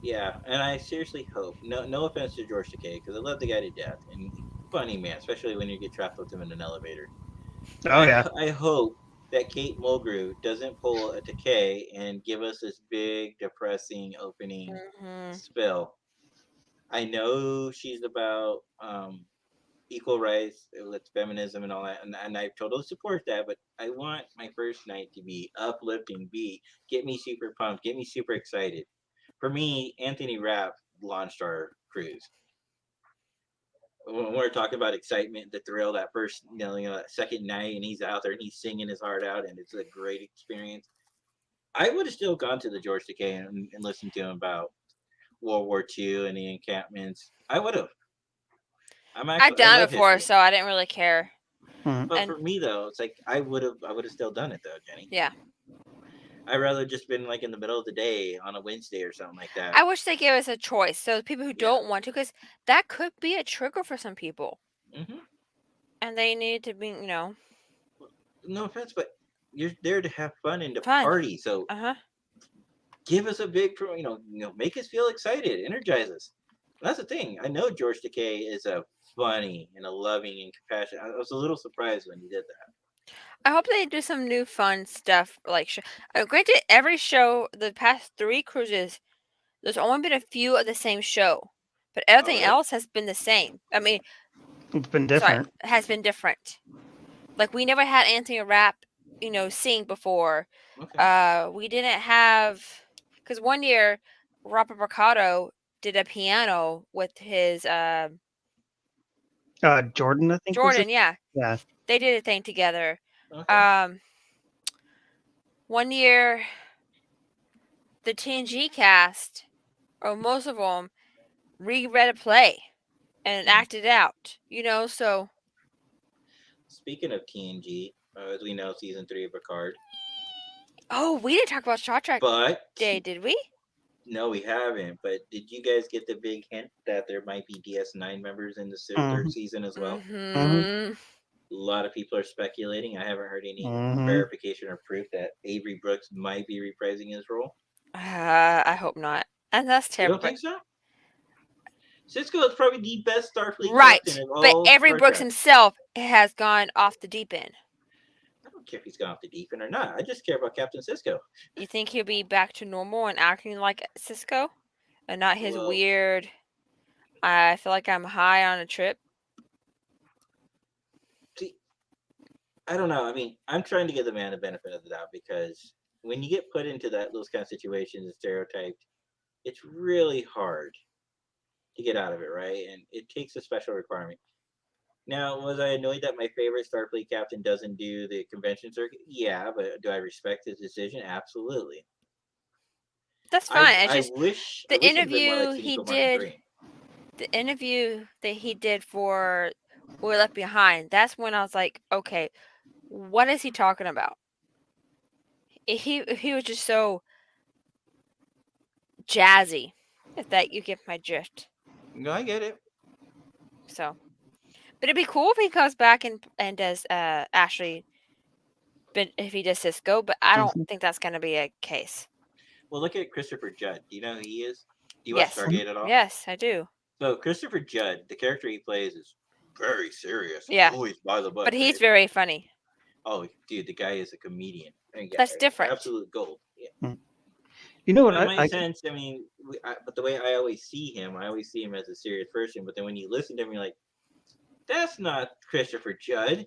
Yeah, and I seriously hope. No offense to George Takei, because I love the guy to death, and funny man, especially when you get trapped with him in an elevator. Oh yeah. I hope that Kate Mulgrew doesn't pull a Takei and give us this big, depressing opening Hmm. spill. I know she's about equal rights with feminism and all that, and I totally support that. But I want my first night to be uplifting, get me super pumped, get me super excited. For me, Anthony Rapp launched our cruise. When we're talking about excitement, the thrill, that first, that second night, and he's out there and he's singing his heart out, and it's a great experience. I would have still gone to the George Takei and listened to him about World War II and the encampments. I would have. I've I done it love before, history. so I didn't really care. Mhm. But And for me though, it's like I would have still done it though, Jenny. yeah, I'd rather just been like in the middle of the day on a Wednesday or something like that. I wish they gave us a choice. So people who Yeah. don't want to, because that could be a trigger for some people, Hmm. and they need to be, No offense, but you're there to have fun and to fun. party. So Uh huh. give us a big, make us feel excited, energize us. That's the thing. I know George Takei is a funny and a loving and compassionate. I was a little surprised when he did that. I hope they do some new fun stuff. Like, granted, every show, the past 3 cruises, there's only been a few of the same show, but Oh, everything really? else has been the same. I mean, It's been sorry, different. has been different. Like, we never had Anthony Rapp, sing before. Okay. We didn't have, because one year Robert Mercado did a piano with his Jordan, I think was it. Jordan. Yeah, Yeah. they did a thing together. Okay. One year the TNG cast, or most of them, reread a play and acted out. So Speaking of TNG, as we know, season 3 of Picard. we didn't talk about Star Trek But Day, did we? no, we haven't. But did you guys get the big hint that there might be DS9 members in the third Mhm. season as well? Mm-hmm. A lot of people are speculating. I haven't heard any Mhm. verification or proof that Avery Brooks might be reprising his role. I hope not. And that's You terrible. don't think so? Cisco is probably the best Starfleet captain Right. of But all Avery Star Brooks Trek. himself has gone off the deep end. I don't care if he's gone off the deep end or not. I just care about Captain Cisco. You think he'll be back to normal and acting like Cisco? And not his Well, weird, I feel like I'm high on a trip? see, I don't know. I mean, I'm trying to give the man the benefit of the doubt because when you get put into those kind of situations and stereotyped, it's really hard to get out of it, right? And it takes a special requirement. Now, was I annoyed that my favorite Starfleet captain doesn't do the convention circuit? Yeah, but do I respect his decision? Absolutely. That's fine. It's I just wish the it had been more like interview he Sinico Martin did. Green. The interview that he did for We're Left Behind. That's when I was like, okay, what is he talking about? He was just so jazzy, if that you get my drift. No, I get it. So, but it'd be cool if he comes back and does Ashley. But if he does Cisco, but I don't Mhm. think that's gonna be a case. Well, look at Christopher Judd. Do you know who he is? Do you watch Yes, Stargate at all? yes, I do. So Christopher Judd, the character he plays, is very serious. Yeah. Always by the But butt. he's very funny. Oh, dude, the guy is a comedian. And yeah, That's different. absolute gold. Yeah. You know what? In my sense, I mean, but the way I always see him as a serious person. But then when you listen to him, you're like, that's not Christopher Judd.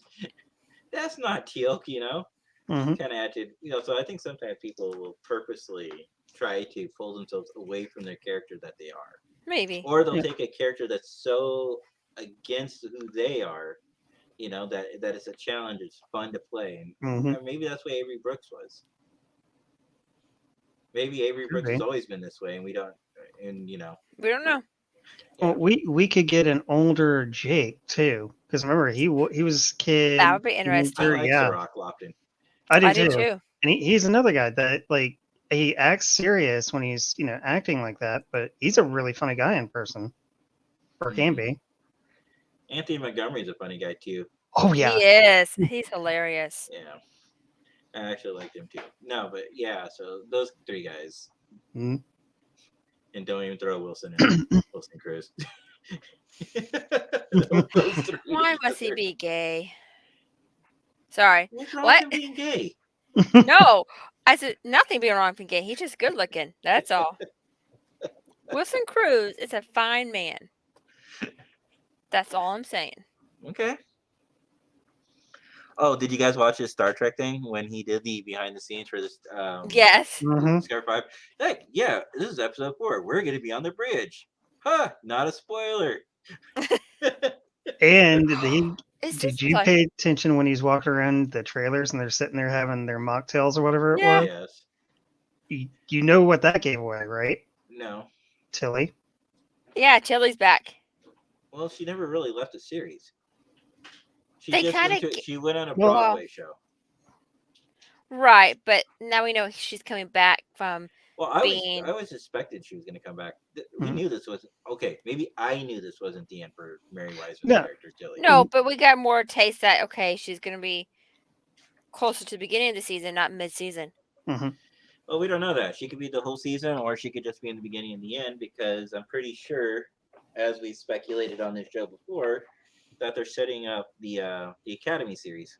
That's not Teal'c, Mhm. Kind of attitude, So I think sometimes people will purposely try to pull themselves away from their character that they are, Maybe. or they'll Yeah. take a character that's so against who they are, that it's a challenge. It's fun to play, and Mhm. maybe that's what Avery Brooks was. Maybe Avery Could Brooks has be. always been this way, and we don't, and We don't know. Well, we could get an older Jake too, because remember he was kid. That would be I interesting. like Yeah, Sirach Lofton. I do I do too. too. And he's another guy that like he acts serious when he's acting like that, but he's a really funny guy in person, or can be. Anthony Montgomery's a funny guy too. Oh He yeah, is. He's hilarious. Yeah. I actually liked him too. No, but yeah, so those three guys, Mhm. and don't even throw Wilson in there. Wilson Cruz. Those three Why must he together. be gay? Sorry. What's wrong What? with him being gay? No. I said nothing being wrong with being gay. He's just good looking. That's all. Wilson Cruz is a fine man. That's all I'm saying. Okay. Oh, did you guys watch his Star Trek thing when he did the behind the scenes for this Yes. Mhm. Discovery 5? Like, yeah, this is episode 4. We're gonna be on the bridge. Huh, not a spoiler. And did Just you like, pay attention when he's walking around the trailers and they're sitting there having their mocktails or whatever it Yeah. was? Yes. You know what that gave away, right? No. Tilly. yeah, Chili's back. Well, she never really left the series. She They just kinda went to she went on a Well- Broadway show. Right, but now we know she's coming back from Well, being- I always suspected she was going to come back. We Mhm. knew this wasn't okay. Maybe I knew this wasn't the end for Mary Wiseman's No. character Tilly. No, but we got more taste that okay, she's gonna be closer to the beginning of the season, not mid-season. Hmm. Well, we don't know that. She could be the whole season, or she could just be in the beginning and the end. Because I'm pretty sure, as we speculated on this show before, that they're setting up the Academy series.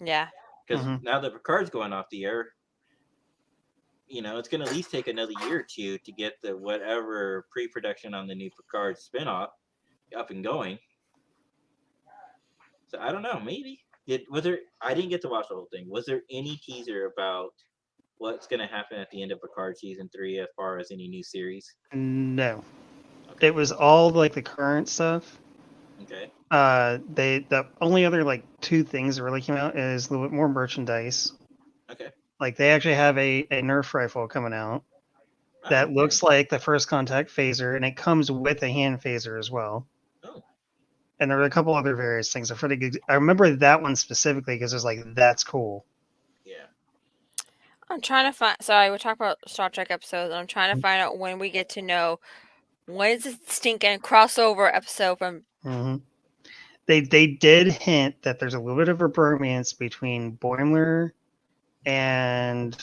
Yeah. Because Mhm. now that Picard's going off the air, you know, it's going to at least take another year or two to get the whatever pre-production on the new Picard spinoff up and going. So I don't know. Maybe was there? I didn't get to watch the whole thing. Was there any teaser about what's going to happen at the end of Picard season 3 as far as any new series? No. Okay. It was all like the current stuff. Okay. The only other like 2 things that really came out is a little bit more merchandise. Okay. Like they actually have a Nerf rifle coming out that Oh, looks nice. like the first contact phaser, and it comes with a hand phaser as well. Oh. And there were a couple other various things. I remember that one specifically because it was like, that's cool. Yeah. I'm trying to find sorry, we're talking about Star Trek episodes, and I'm trying to find out when we get to know when is the stinking crossover episode from Hmm. They did hint that there's a little bit of a bromance between Boimler and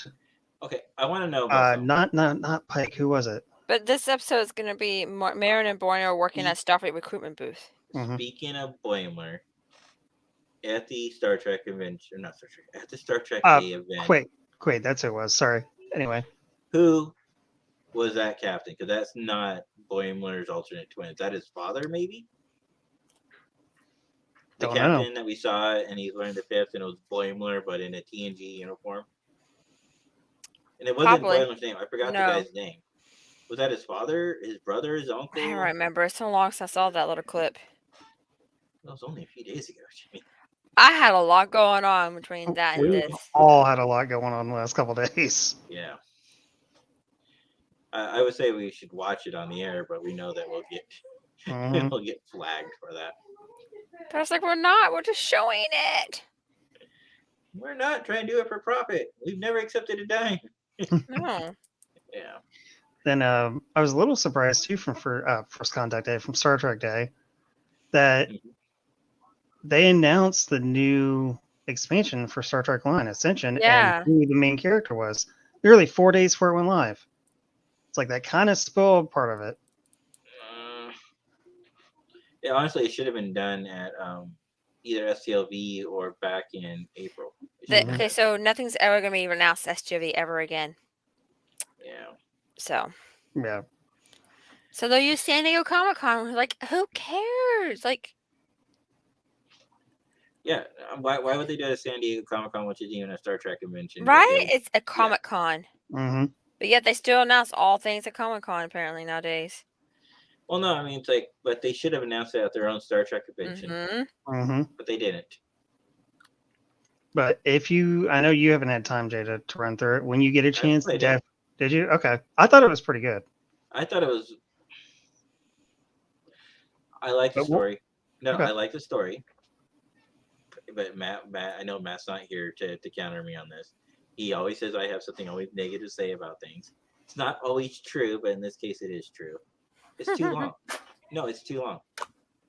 Okay. I want to know about something. not Pike. Who was it? but this episode is gonna be Marin and Bourne are working at Starfleet recruitment booth. Mhm. Speaking of Boimler, at the Star Trek convention, not Star Trek, at the Star Trek Uh, Day event, Quaid, that's who it was. Sorry. Anyway, who was that captain? Because that's not Boimler's alternate twin. Is that his father, maybe? The Don't know. captain that we saw, and he's wearing the 5th, and it was Boimler, but in a TNG uniform. And it wasn't Probably. Boimler's name. I forgot No. the guy's name. Was that his father, his brother, his uncle? I don't remember. It's so long since I saw that little clip. That was only a few days ago. Jimmy. I had a lot going on between that and we this. all had a lot going on the last couple days. Yeah. I would say we should watch it on the air, but we know that we'll get Mhm. we'll get flagged for that. But I was like, we're not. We're just showing it. We're not trying to do it for profit. We've never accepted a dime. No. Yeah. Then I was a little surprised too from First Contact Day, from Star Trek Day, that Mhm. they announced the new expansion for Star Trek Line, Ascension, Yeah. and who the main character was. Literally 4 days before it went live. It's like that kind of spoiled part of it. Yeah, honestly, it should have been done at either STLV or back in April. It should have been Okay, done. so nothing's ever going to be announced SGV ever again. Yeah. So Yeah. they'll use San Diego Comic Con. We're like, who cares? Like, Yeah. Why would they do it at San Diego Comic Con, which is even a Star Trek convention? right? Because- It's a Comic Con. Hmm. But yet they still announce all things at Comic Con apparently nowadays. Well, no, I mean, it's like, but they should have announced it at their own Star Trek convention, Mm-hmm. Hmm. but they didn't. But I know you haven't had time, Jay, to run through it. When you get a chance, played it. did you? Okay. I thought it was pretty good. I thought it was. I like the But story. No, okay. I like the story. But Matt, I know Matt's not here to counter me on this. He always says I have something always negative to say about things. It's not always true, but in this case, it is true. It's too long. No, it's too long.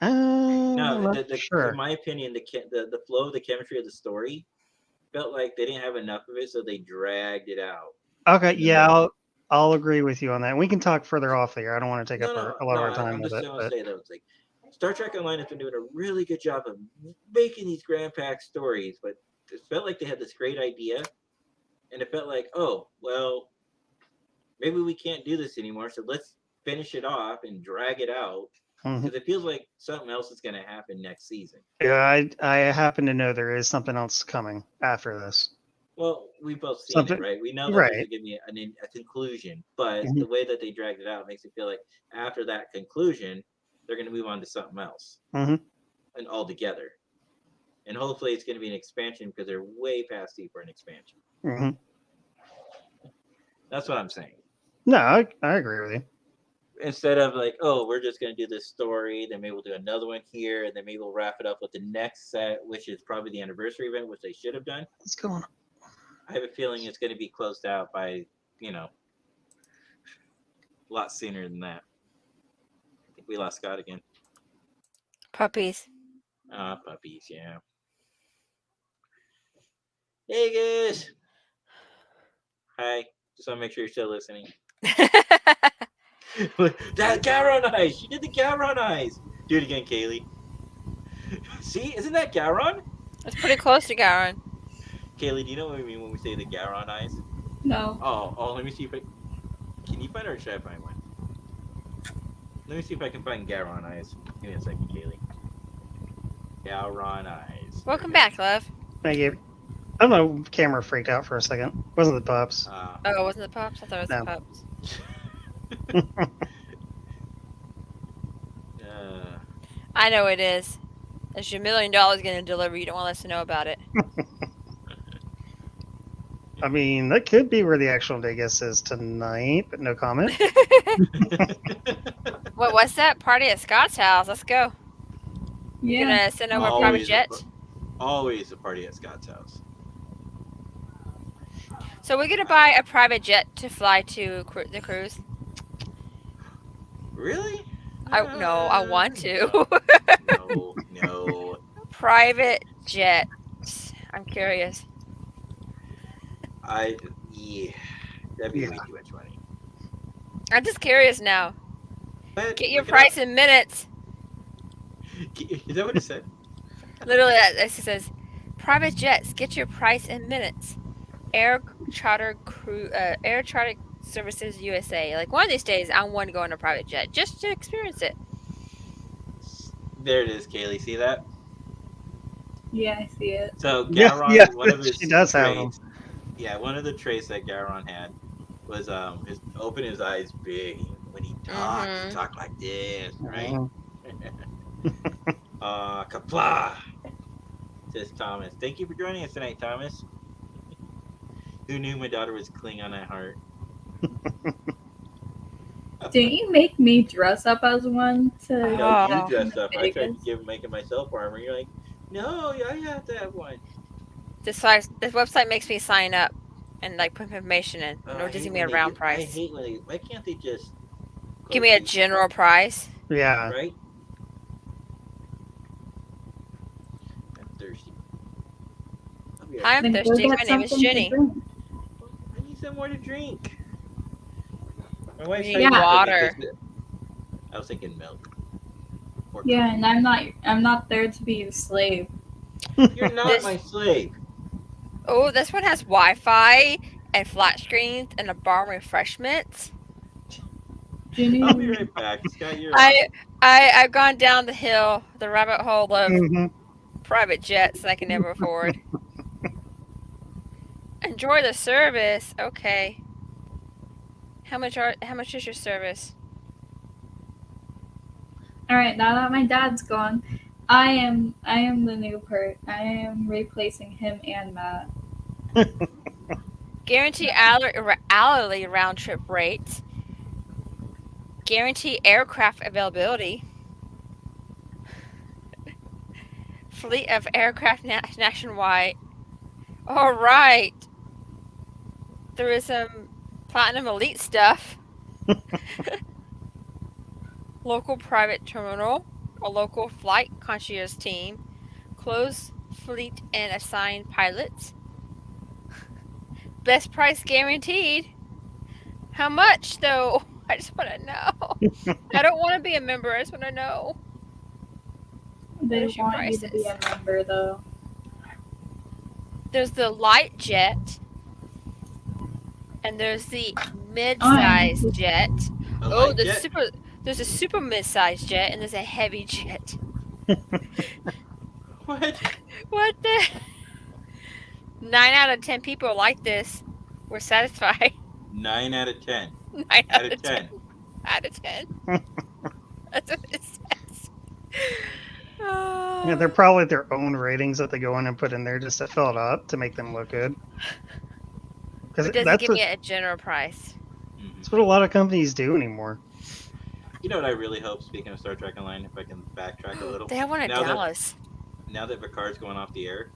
I'm No, not sure. in my opinion, the flow of the chemistry of the story felt like they didn't have enough of it, so they dragged it out. Okay, in the yeah, middle. I'll agree with you on that. We can talk further off here. I don't want to take No, up no, a lot no. of our time I'm with just it, gonna but say though, it's like Star Trek Online has been doing a really good job of making these grand pack stories, but it felt like they had this great idea, and it felt like, oh, well, maybe we can't do this anymore, so let's finish it off and drag it out mhm. because it feels like something else is gonna happen next season. Yeah, I happen to know there is something else coming after this. Well, we've both seen it, Something, right? We know that there's right? going to be a conclusion, but Mhm, the way that they dragged it out makes it feel like after that conclusion, they're going to move on to something else mhm, and altogether. And hopefully, it's going to be an expansion because they're way past due for an expansion. mhm. That's what I'm saying. No, I agree with you. Instead of like, oh, we're just going to do this story, then maybe we'll do another one here, and then maybe we'll wrap it up with the next set, which is probably the anniversary event, which they should have done. What's going on? I have a feeling it's going to be closed out by, a lot sooner than that. I think we lost Scott again. Puppies. Puppies, yeah. Hey guys. Hi. Just want to make sure you're still listening. That Garon eyes. She did the Garon eyes. Do it again, Kaylee. See, isn't that Garon? It's pretty close to Garen. Kaylee, do you know what we mean when we say the Garon eyes? No. Oh, let me see if I can you find it or should I find one? Let me see if I can find Garon eyes. Give me a second, Kaylee. Garon eyes. Welcome back, love. Thank you. I don't know. Camera freaked out for a second. Wasn't the pups? Oh, it wasn't the pups? I thought it was No. the pups. I know it is. There's your $1 million going to deliver. You don't want us to know about it. I mean, that could be where the actual Vegas is tonight, but no comment. What's that? Party at Scott's house. Let's go. You're Yeah. going to send over a private jet? Always a party at Scott's house. So we're going to buy a private jet to fly to the cruise? Really? No, I want to. No. Private jet. I'm curious. Yeah. That'd be way too much money. I'm just curious now. But Get your price in minutes. Is that what it said? Literally, it says, private jets, get your price in minutes. Air Charter Services USA. Like one of these days, I want to go on a private jet just to experience it. There it is, Kaylee. See that? Yeah, I see it. So Garon, yeah, one of his she does have traits. Yeah, one of the traits that Garon had was open his eyes big. When he talked like this, right? Kapla! Says Thomas. Thank you for joining us tonight, Thomas. Who knew my daughter was Klingon at heart? Didn't you make me dress up as one to? No, Oh. you dressed up. I tried Vegas? to make it myself armor. You're like, no, I have to have one. This website makes me sign up and like put information in. Oh, Nor I does hate give me a when round I price. hate when why can't they just Give me a go general price. Yeah. right? I'm thirsty. I'll be right Hi, I'm Then go thirsty. get My name is something to Jenny. drink. I need some more to drink. My wife's We trying need to water. I was thinking milk. Or Yeah, and I'm not there to be a slave. coffee. You're not This- my slave. Oh, this one has Wi-Fi and flat screens and a bar refreshments. Jenny, I'll be right back. Scott, you're I've gone down the hill, the rabbit hole of Mhm. private jets I can never afford. Enjoy the service. Okay. How much is your service? all right. Now that my dad's gone, I am the new I am replacing him and Matt. Guarantee hourly round trip rates. Guarantee aircraft availability. Fleet of aircraft nationwide. All right. There is some platinum elite stuff. Local private terminal. A local flight concierge team. Closed fleet and assigned pilots. best price guaranteed. How much though? I just want to know. I don't want to be a member. I just want to know. They What your want you to be prices? a member, though. There's the light jet, and there's the I'm mid-size jet. A Oh, light jet? there's a super mid-size jet, and there's a heavy jet. What? What the? 9 out of 10 people like this. We're satisfied. 9 out of 10. 9 Out of 10. Out of 10. That's what it says. Yeah, they're probably their own ratings that they go in and put in there just to fill it up to make them look good. Because It doesn't that's, give me a general price. Mhm. that's what a lot of companies do anymore. You know what I really hope, speaking of Star Trek Online, if I can backtrack a little? They have one in Now that- Dallas. Now that Picard's going off the air,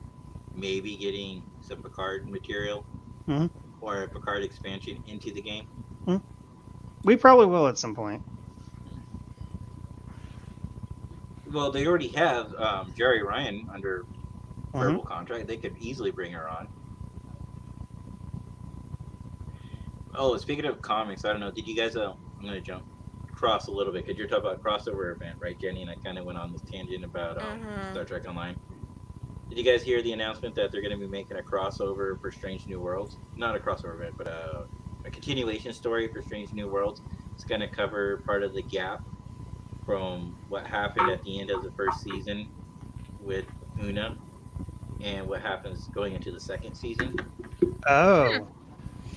maybe getting some Picard material Mhm. or a Picard expansion into the game. We probably will at some point. Well, they already have Jerry Ryan under Mhm. verbal contract. They could easily bring her on. Oh, speaking of comics, I don't know. Did you guys? I'm gonna jump across a little bit because you're talking about crossover event, right, Jenny? And I kind of went on this tangent about Mhm. Star Trek Online. Did you guys hear the announcement that they're going to be making a crossover for Strange New Worlds? Not a crossover event, but a continuation story for Strange New Worlds. It's going to cover part of the gap from what happened at the end of the first season with Una and what happens going into the second season. Oh.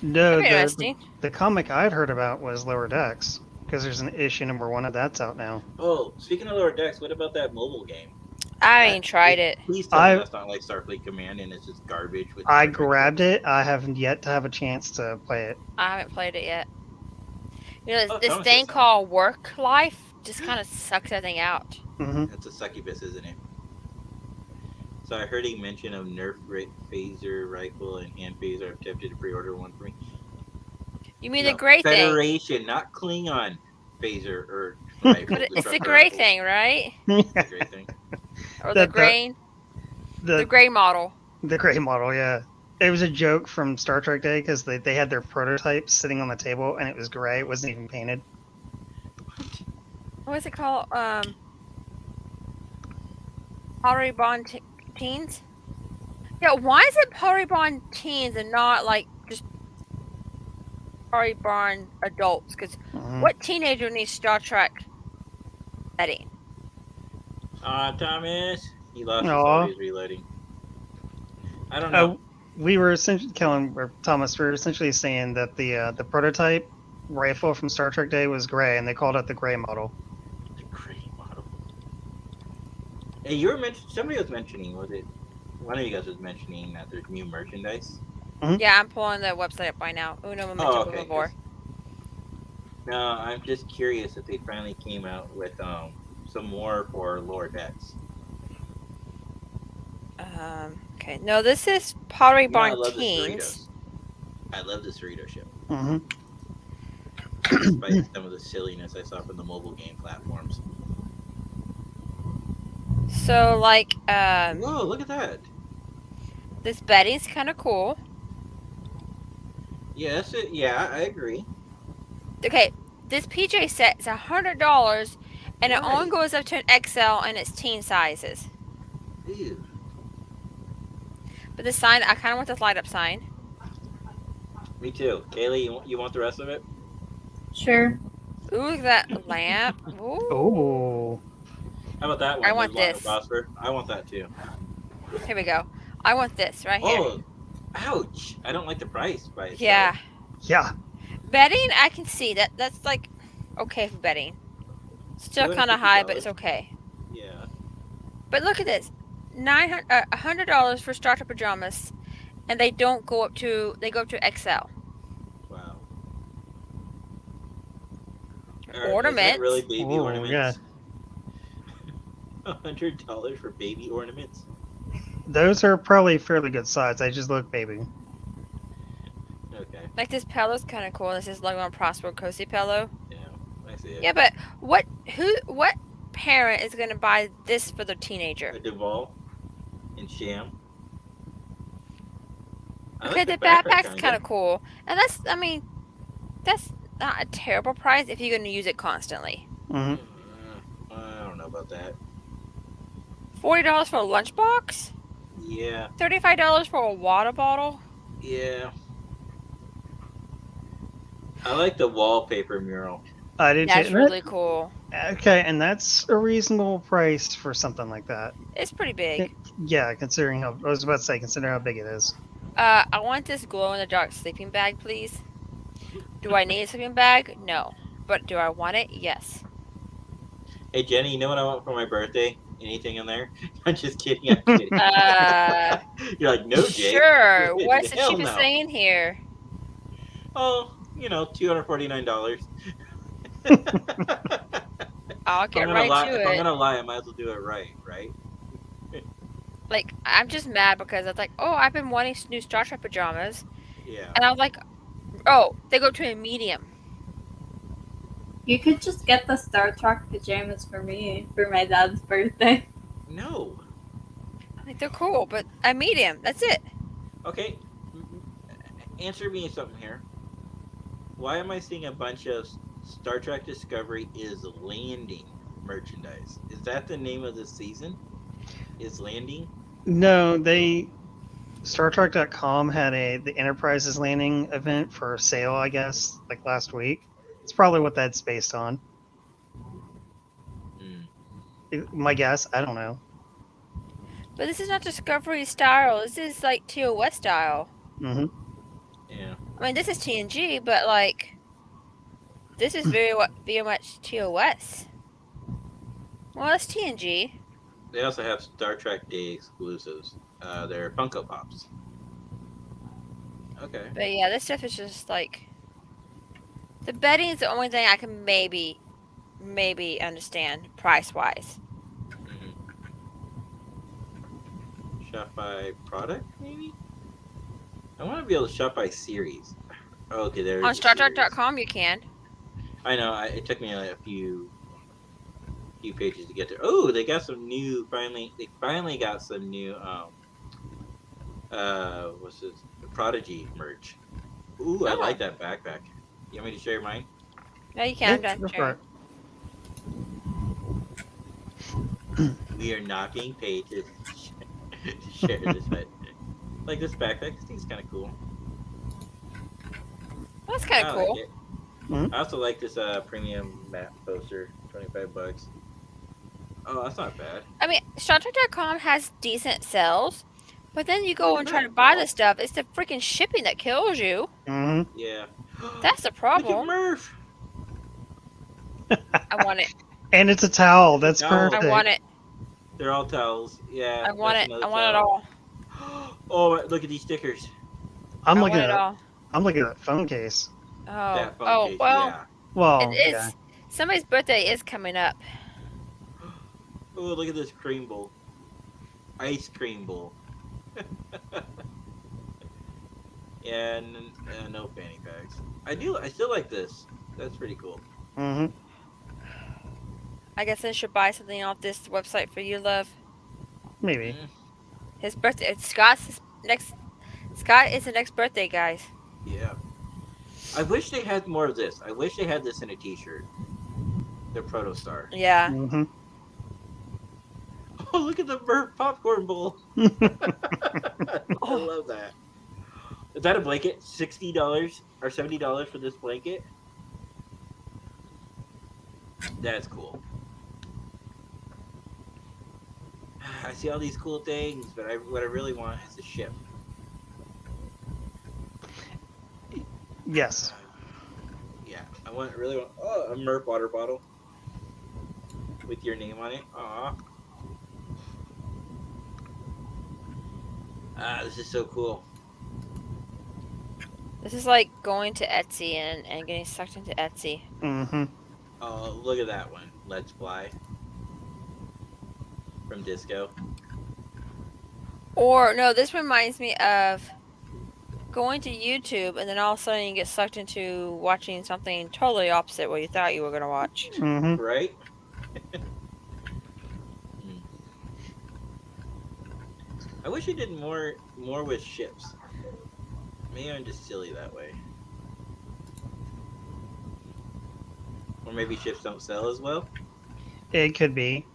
No, That'd be interesting. the comic I'd heard about was Lower Decks, because there's an issue #1 of that's out now. Oh, speaking of Lower Decks, what about that mobile game? I ain't tried it. Please tell I- me that's not like Starfleet Command and it's just garbage. With I Star Trek grabbed ships. it. I haven't yet to have a chance to play it. I haven't played it yet. You know, Oh, this Thomas thing said so. called work life just kind of sucks everything out. Hmm. That's a succubus, isn't it? So I heard a mention of Nerf phaser rifle and hand phaser. I've tempted to pre-order one for me. You mean No, the gray thing? Federation, not Klingon phaser or rifle. But it's the destructor gray rifle. thing, right? The gray thing. Or The- the gray, the the gray model. the gray model, yeah. It was a joke from Star Trek Day because they had their prototype sitting on the table and it was gray. It wasn't even painted. What is it called? Polybond teens. Yeah, why is it Polybond teens and not like just Polybond adults? Because Mhm. what teenager needs Star Trek setting? Thomas. He lost his Aw. thought. He's reloading. I don't know. We were essentially, Kellen or Thomas, we were essentially saying that the prototype rifle from Star Trek Day was gray, and they called it the gray model. The gray model. Hey, you were mentioning. Somebody was mentioning. Was it? One of you guys was mentioning that there's new merchandise. Yeah, I'm pulling the website up right now. Uno momento Oh, por okay. favor. No, I'm just curious if they finally came out with some more for Lower Decks. Okay. No, this is You know, I Polybond love the teens. Doritos. I love this Dorito ship, Hmm. despite some of the silliness I saw from the mobile game platforms. So like Whoa, look at that! this bedding's kind of cool. Yes, yeah, I agree. Okay, this PJ set is $100, and it only Right. goes up to an XL, and it's teen sizes. Ew. But the sign, I kind of want this light up sign. Me too. Kaylee, you want the rest of it? Sure. Ooh, look at that lamp. Ooh. Oh. How about that one? I want the Lion this. Phosphor? I want that too. Here we go. I want this right here. Oh, ouch! I don't like the price by itself. Yeah. Yeah. Bedding, I can see that. That's like okay for bedding. Still kind of high, but it's okay. Yeah. But look at this. $100 for starter pajamas, and they don't go up to, they go up to XL. Wow. Ornaments. Is that really baby Ooh, ornaments? $100 for baby ornaments? Those are probably fairly good size. They just look baby. Okay. Like this pillow's kind of cool. This is logo on Prosper Cozy pillow. Yeah, I see it. Yeah, but what parent is gonna buy this for their teenager? A Duval and Sham. I Okay, like the backpack backpack's kinda. kind of cool, and that's not a terrible price if you're going to use it constantly. Hmm. I don't know about that. $40 for a lunchbox, Yeah, $35 for a water bottle. yeah. I like the wallpaper mural. I do too. That's And really cool. okay, and that's a reasonable price for something like that. It's pretty big. Yeah, considering how I was about to say, considering how big it is. I want this glow in the dark sleeping bag, please. Do I need a sleeping bag? No. But do I want it? Yes. Hey Jenny, you know what I want for my birthday? Anything in there? I'm just kidding. I'm kidding. Uh, You're like, no, Jake. Sure. What's the Hell cheapest no. thing in here? Oh, $249. I'll If I'm get gonna right lie, to if I'm it. gonna lie, I might as well do it right? Like, I'm just mad because I was like, oh, I've been wanting new Star Trek pajamas. Yeah. And I was like, oh, they go to a medium. You could just get the Star Trek pajamas for me for my dad's birthday. No. Like, they're cool, but a medium. That's it. Okay. Answer me something here. Why am I seeing a bunch of Star Trek Discovery is Landing merchandise? Is that the name of the season? Is Landing? No, StarTrek.com had the Enterprise's Landing event for sale, I guess, like last week. It's probably what that's based on. My guess, I don't know. But this is not Discovery style. This is like TOS style. Hmm. Yeah. I mean, this is TNG, but like, this is very much TOS. Well, it's TNG. They also have Star Trek Day exclusives. They're Funko Pops. Okay. But yeah, this stuff is just like, the bedding is the only thing I can maybe understand price wise. Shop by product, maybe? I want to be able to shop by series. Oh, okay, there's On the series. StarTrek.com, you can. I know. It took me like a few pages to get there. Oh, they got some new. They finally got some new. What's this? Prodigy merch. Ooh, I like that backpack. You want me to share mine? No, you can. Yeah, I'm go done for sharing. We are not being paid to share this, but like this backpack. This thing's kind of cool. That's kind I of like cool. it. Mhm. I also like this premium matte poster, $25. Oh, that's not bad. I mean, StarTrek.com has decent sales, but then you go Look and at try that, to buy bro. this stuff. It's the freaking shipping that kills you. Hmm. Yeah. That's the Look at problem. Murph. I want it. And it's a towel. That's towel. perfect. I want it. They're all towels. Yeah. I want that's it. another I want it towel. all. Oh, look at these stickers. I'm I looking want it at all. I'm looking at that phone case. Oh, That phone case, well, yeah. Well, it is. yeah. Somebody's birthday is coming up. Oh, look at this cream bowl. Ice cream bowl. Yeah, and no fanny packs. I still like this. That's pretty cool. Hmm. I guess I should buy something off this website for you, love. Maybe. His birthday. It's Scott's next. Scott is the next birthday, guys. Yeah. I wish they had more of this. I wish they had this in a t-shirt. The Protostar. Yeah. Hmm. Oh, look at the burnt popcorn bowl. I love that. Is that a blanket? $60 or $70 for this blanket? That's cool. I see all these cool things, but what I really want is a ship. Yes. Yeah, I really want a Murph water bottle with your name on it. Aw. This is so cool. This is like going to Etsy and getting sucked into Etsy. Hmm. Oh, look at that one. Let's Fly. From Disco. Or no, this reminds me of going to YouTube and then all of a sudden you get sucked into watching something totally opposite what you thought you were gonna watch. Hmm. Right? I wish they did more with ships. Maybe I'm just silly that way. Or maybe ships don't sell as well. It could be.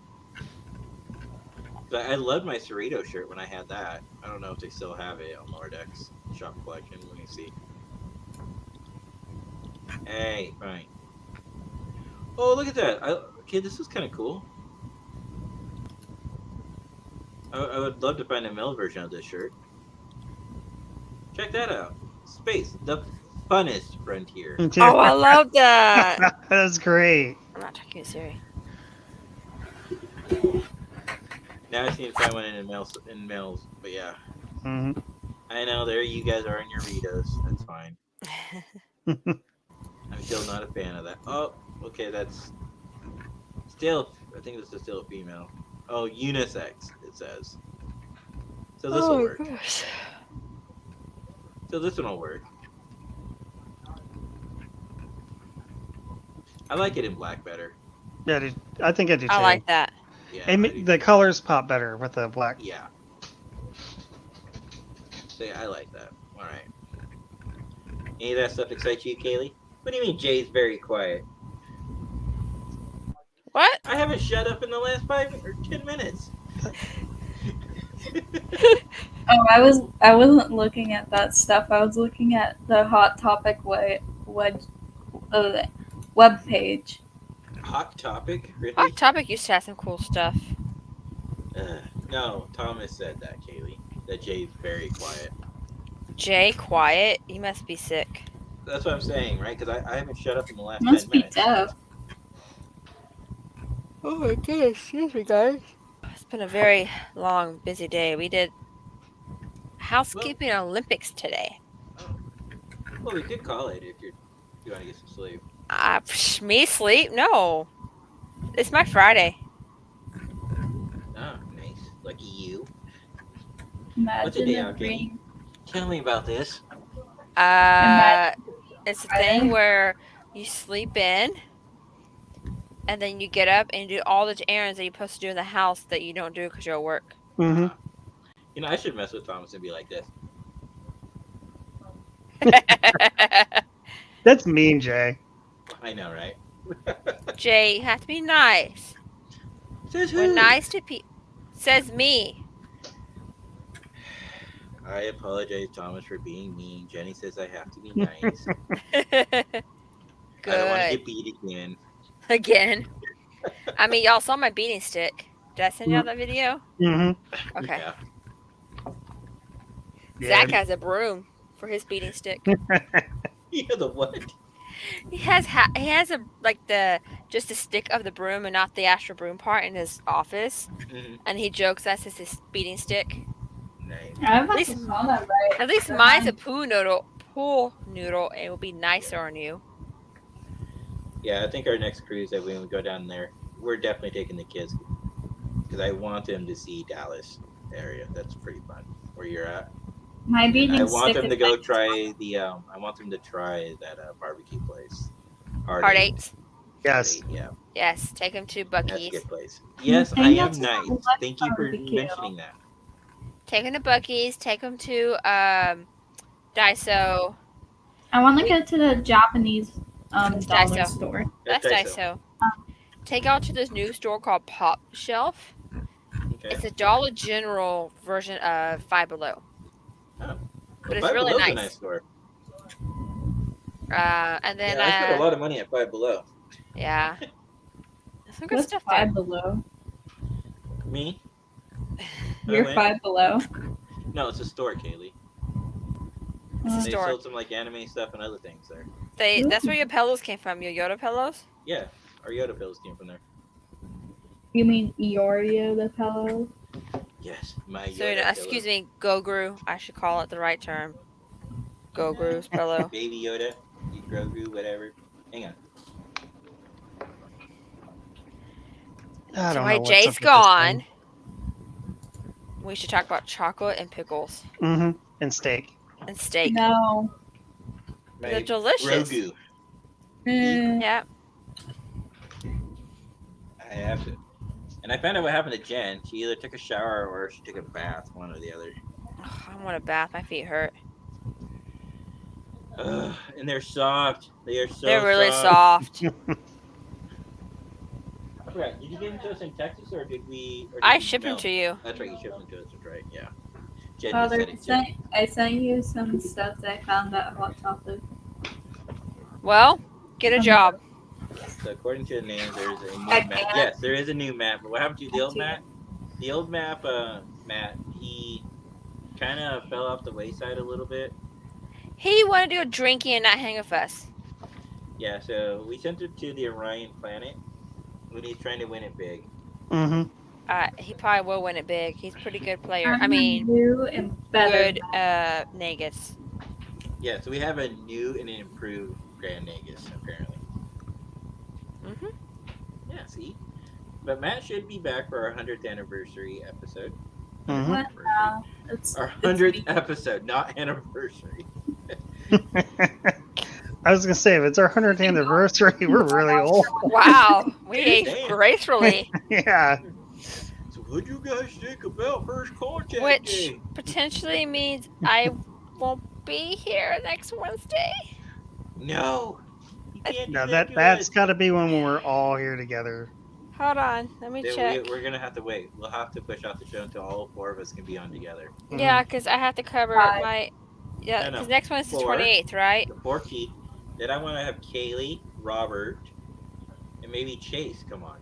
But I loved my Cerrito shirt when I had that. I don't know if they still have it on Lordex shop collection. Let me see. Hey, fine. Oh, look at that. Okay, this is kind of cool. I would love to find a male version of this shirt. Check that out. Space, the funnest frontier. Me too. Oh, I love that. That's great. I'm not talking to Siri. Now I just need to find one in males, but yeah. Hmm. I know, there you guys are in your Ritos. That's fine. I'm still not a fan of that. Oh, okay, that's still, I think this is still a female. Oh, unisex, it says. So this will work. Gosh. So this one will work. I like it in black better. Yeah, I think I do too. I like that. Yeah, The colors pop better with the black. yeah. So yeah, I like that. All right. Any of that stuff excite you, Kaylee? What do you mean Jay's very quiet? What? I haven't shut up in the last 5 or 10 minutes. Oh, I wasn't looking at that stuff. I was looking at the Hot Topic web page. Hot Topic? Really? Hot Topic used to have some cool stuff. No, Thomas said that, Kaylee. That Jay's very quiet. Jay, quiet. You must be sick. That's what I'm saying, right? Because I haven't shut up in the last Must 10 be minutes. deaf. Oh my goodness, excuse me, guys. It's been a very long, busy day. We did housekeeping Olympics today. Oh. Well, we could call it if you want to get some sleep. Me sleep? No. It's my Friday. Oh, nice. Lucky you. What's a Imagine day it out, being Tell me about this. It's a thing where you sleep in, and then you get up and do all the errands that you're supposed to do in the house that you don't do because you're at work. Hmm. You know, I should mess with Thomas and be like this. That's mean, Jay. I know, right? Jay, you have to be nice. Says who? We're nice to people. Says me. I apologize, Thomas, for being mean. Jenny says I have to be nice. Good. I don't want to get beat again. Again. I mean, y'all saw my beating stick. Did I send y'all that video? Hmm. Okay. Yeah. Zach has a broom for his beating stick. Yeah, the what? He has just the stick of the broom and not the actual broom part in his office, Mhm. and he jokes that's his beating stick. Nice. I At must least- have saw that right. At least mine's a pool noodle, and it will be nicer on you. Yeah, I think our next cruise that when we go down there, we're definitely taking the kids because I want them to see Dallas area. That's pretty fun. Where you're at. My beating I want stick them to is go like- try the. I want them to try that barbecue place. Heart Eight. Yes. Yeah, Yes, take him to that's a Bucky's. good place. Yes, think I am that's nice. what I like Thank you for barbecue. mentioning that. Take him to Bucky's. Take him to Daiso. I want to go to the Japanese dollar Daiso. store. That's Daiso. Take out to this new store called Pop Shelf. Okay. It's a Dollar General version of Five Below. Oh. But it's Five really Below's a nice. nice store. And then Yeah, I spent a lot of money at Five Below. yeah, some good What's stuff there. Five Below? Me? You're went- 5 Below. No, it's a store, Kaylee. It's a They store. sold some like anime stuff and other things there. That's where your pillows came from. Your Yoda pillows. Yeah, our Yoda pills came from there. You mean Iorio the pillow? Yes, my Yoda So excuse pillow. me, Goguru. I should call it the right term. Goguru's pillow. Baby Yoda, Grogu, whatever. Hang on. I So don't while know. Jay's gone, we should talk about chocolate and pickles Hmm. And steak. and steak. No. They're My delicious. Grogu. Mm, Yeah. I have to. And I found out what happened to Jen. She either took a shower or she took a bath, one or the other. Ugh, I want a bath. My feet hurt. And they're soft. They are so They're really soft. soft. I forgot. Did you give them to us in Texas, or did we? Or did I you shipped them mail to you. That's right. You shipped them to us. That's right. Yeah. Jen just Father, said it too. I sent you some stuff that I found at Hot Topic. Well, get a job. So according to the names, there's a new I map. can't. Yes, there is a new map. But what happened to the old Too. map? The old map, Matt, he kind of fell off the wayside a little bit. He wanted to go drinking and not hang with us. Yeah, so we sent it to the Orion planet when he's trying to win it big. Mm-hmm. He probably will win it big. He's a pretty good player. I I'm mean, new and better. good Negus. Yeah, so we have a new and an improved Grand Nagus, apparently. Mm-hmm. Yeah, see? But Matt should be back for our 100th anniversary episode. Mhm. What now? Our 100th episode, not anniversary. I was gonna say, if it's our 100th anniversary, we're really old. Wow, we Just age saying. gracefully. Yeah. So what'd you guys think about First Contact Which Day? potentially means I won't be here next Wednesday. No. You can't do No, that to that's us. got to be when we're all here together. Hold on, let me Then check. we're gonna have to wait. We'll have to push out the show until all 4 of us can be on together. Yeah, because I have to cover Five. my. Yeah, No, no. because next one's the 4. 28th, right? The 14th. Then I want to have Kaylee, Robert, and maybe Chase come on.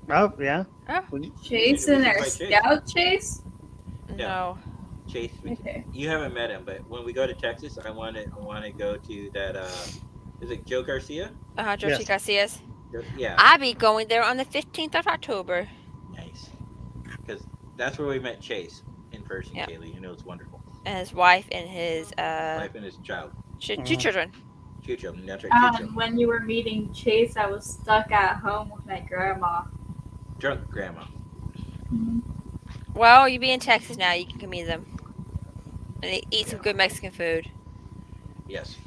Oh yeah. Chase We and should our fight Chase. scout chase? No. Chase, Okay. you haven't met him, but when we go to Texas, I want to go to that. Is it Joe Garcia? Josie Yes. Garcia's. Yeah, I'll be going there on the 15th of October. nice. Because that's where we met Chase in person, Yep. Kaylee. You know, it's wonderful. And his wife and his Wife and his child, two Mhm. children. 2 children. That's right, 2 children. When you were meeting Chase, I was stuck at home with my grandma. Drunk grandma. Well, you be in Texas now. You can meet them. And eat some good Mexican food. Yes.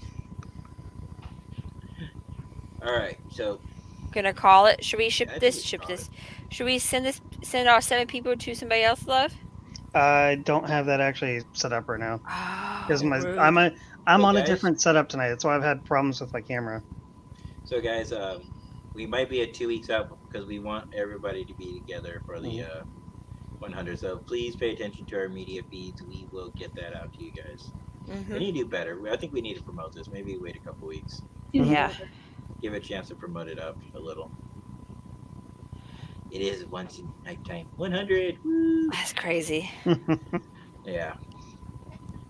All right, so Gonna call it. Should we ship I think this? we should Ship call this. Should we send our 7 people to somebody else, love? I don't have that actually set up right now Oh, because rude. I'm Hey, on a guys. different setup tonight. That's why I've had problems with my camera. So guys, we might be at 2 weeks out because we want everybody to be together for the 100. So please pay attention to our media feeds. We will get that out to you guys. Mhm. We need to do better. I think we need to promote this. Maybe wait a couple weeks. Yeah. Give it a chance to promote it up a little. It is once in nighttime. 100. Woo! That's crazy. Yeah.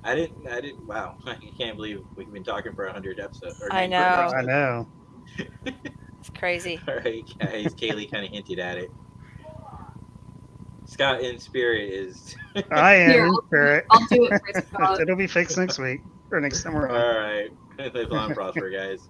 I didn't. Wow. I can't believe we've been talking for 100 episodes. Or I 90 know. I episodes. know. It's crazy. All right, guys. Kaylee kind of hinted at it. Scott in spirit is. I am Here, in spirit. I'll do it for Scott. It'll be fixed next week or next time we're on. All right. Live long, prosper, guys.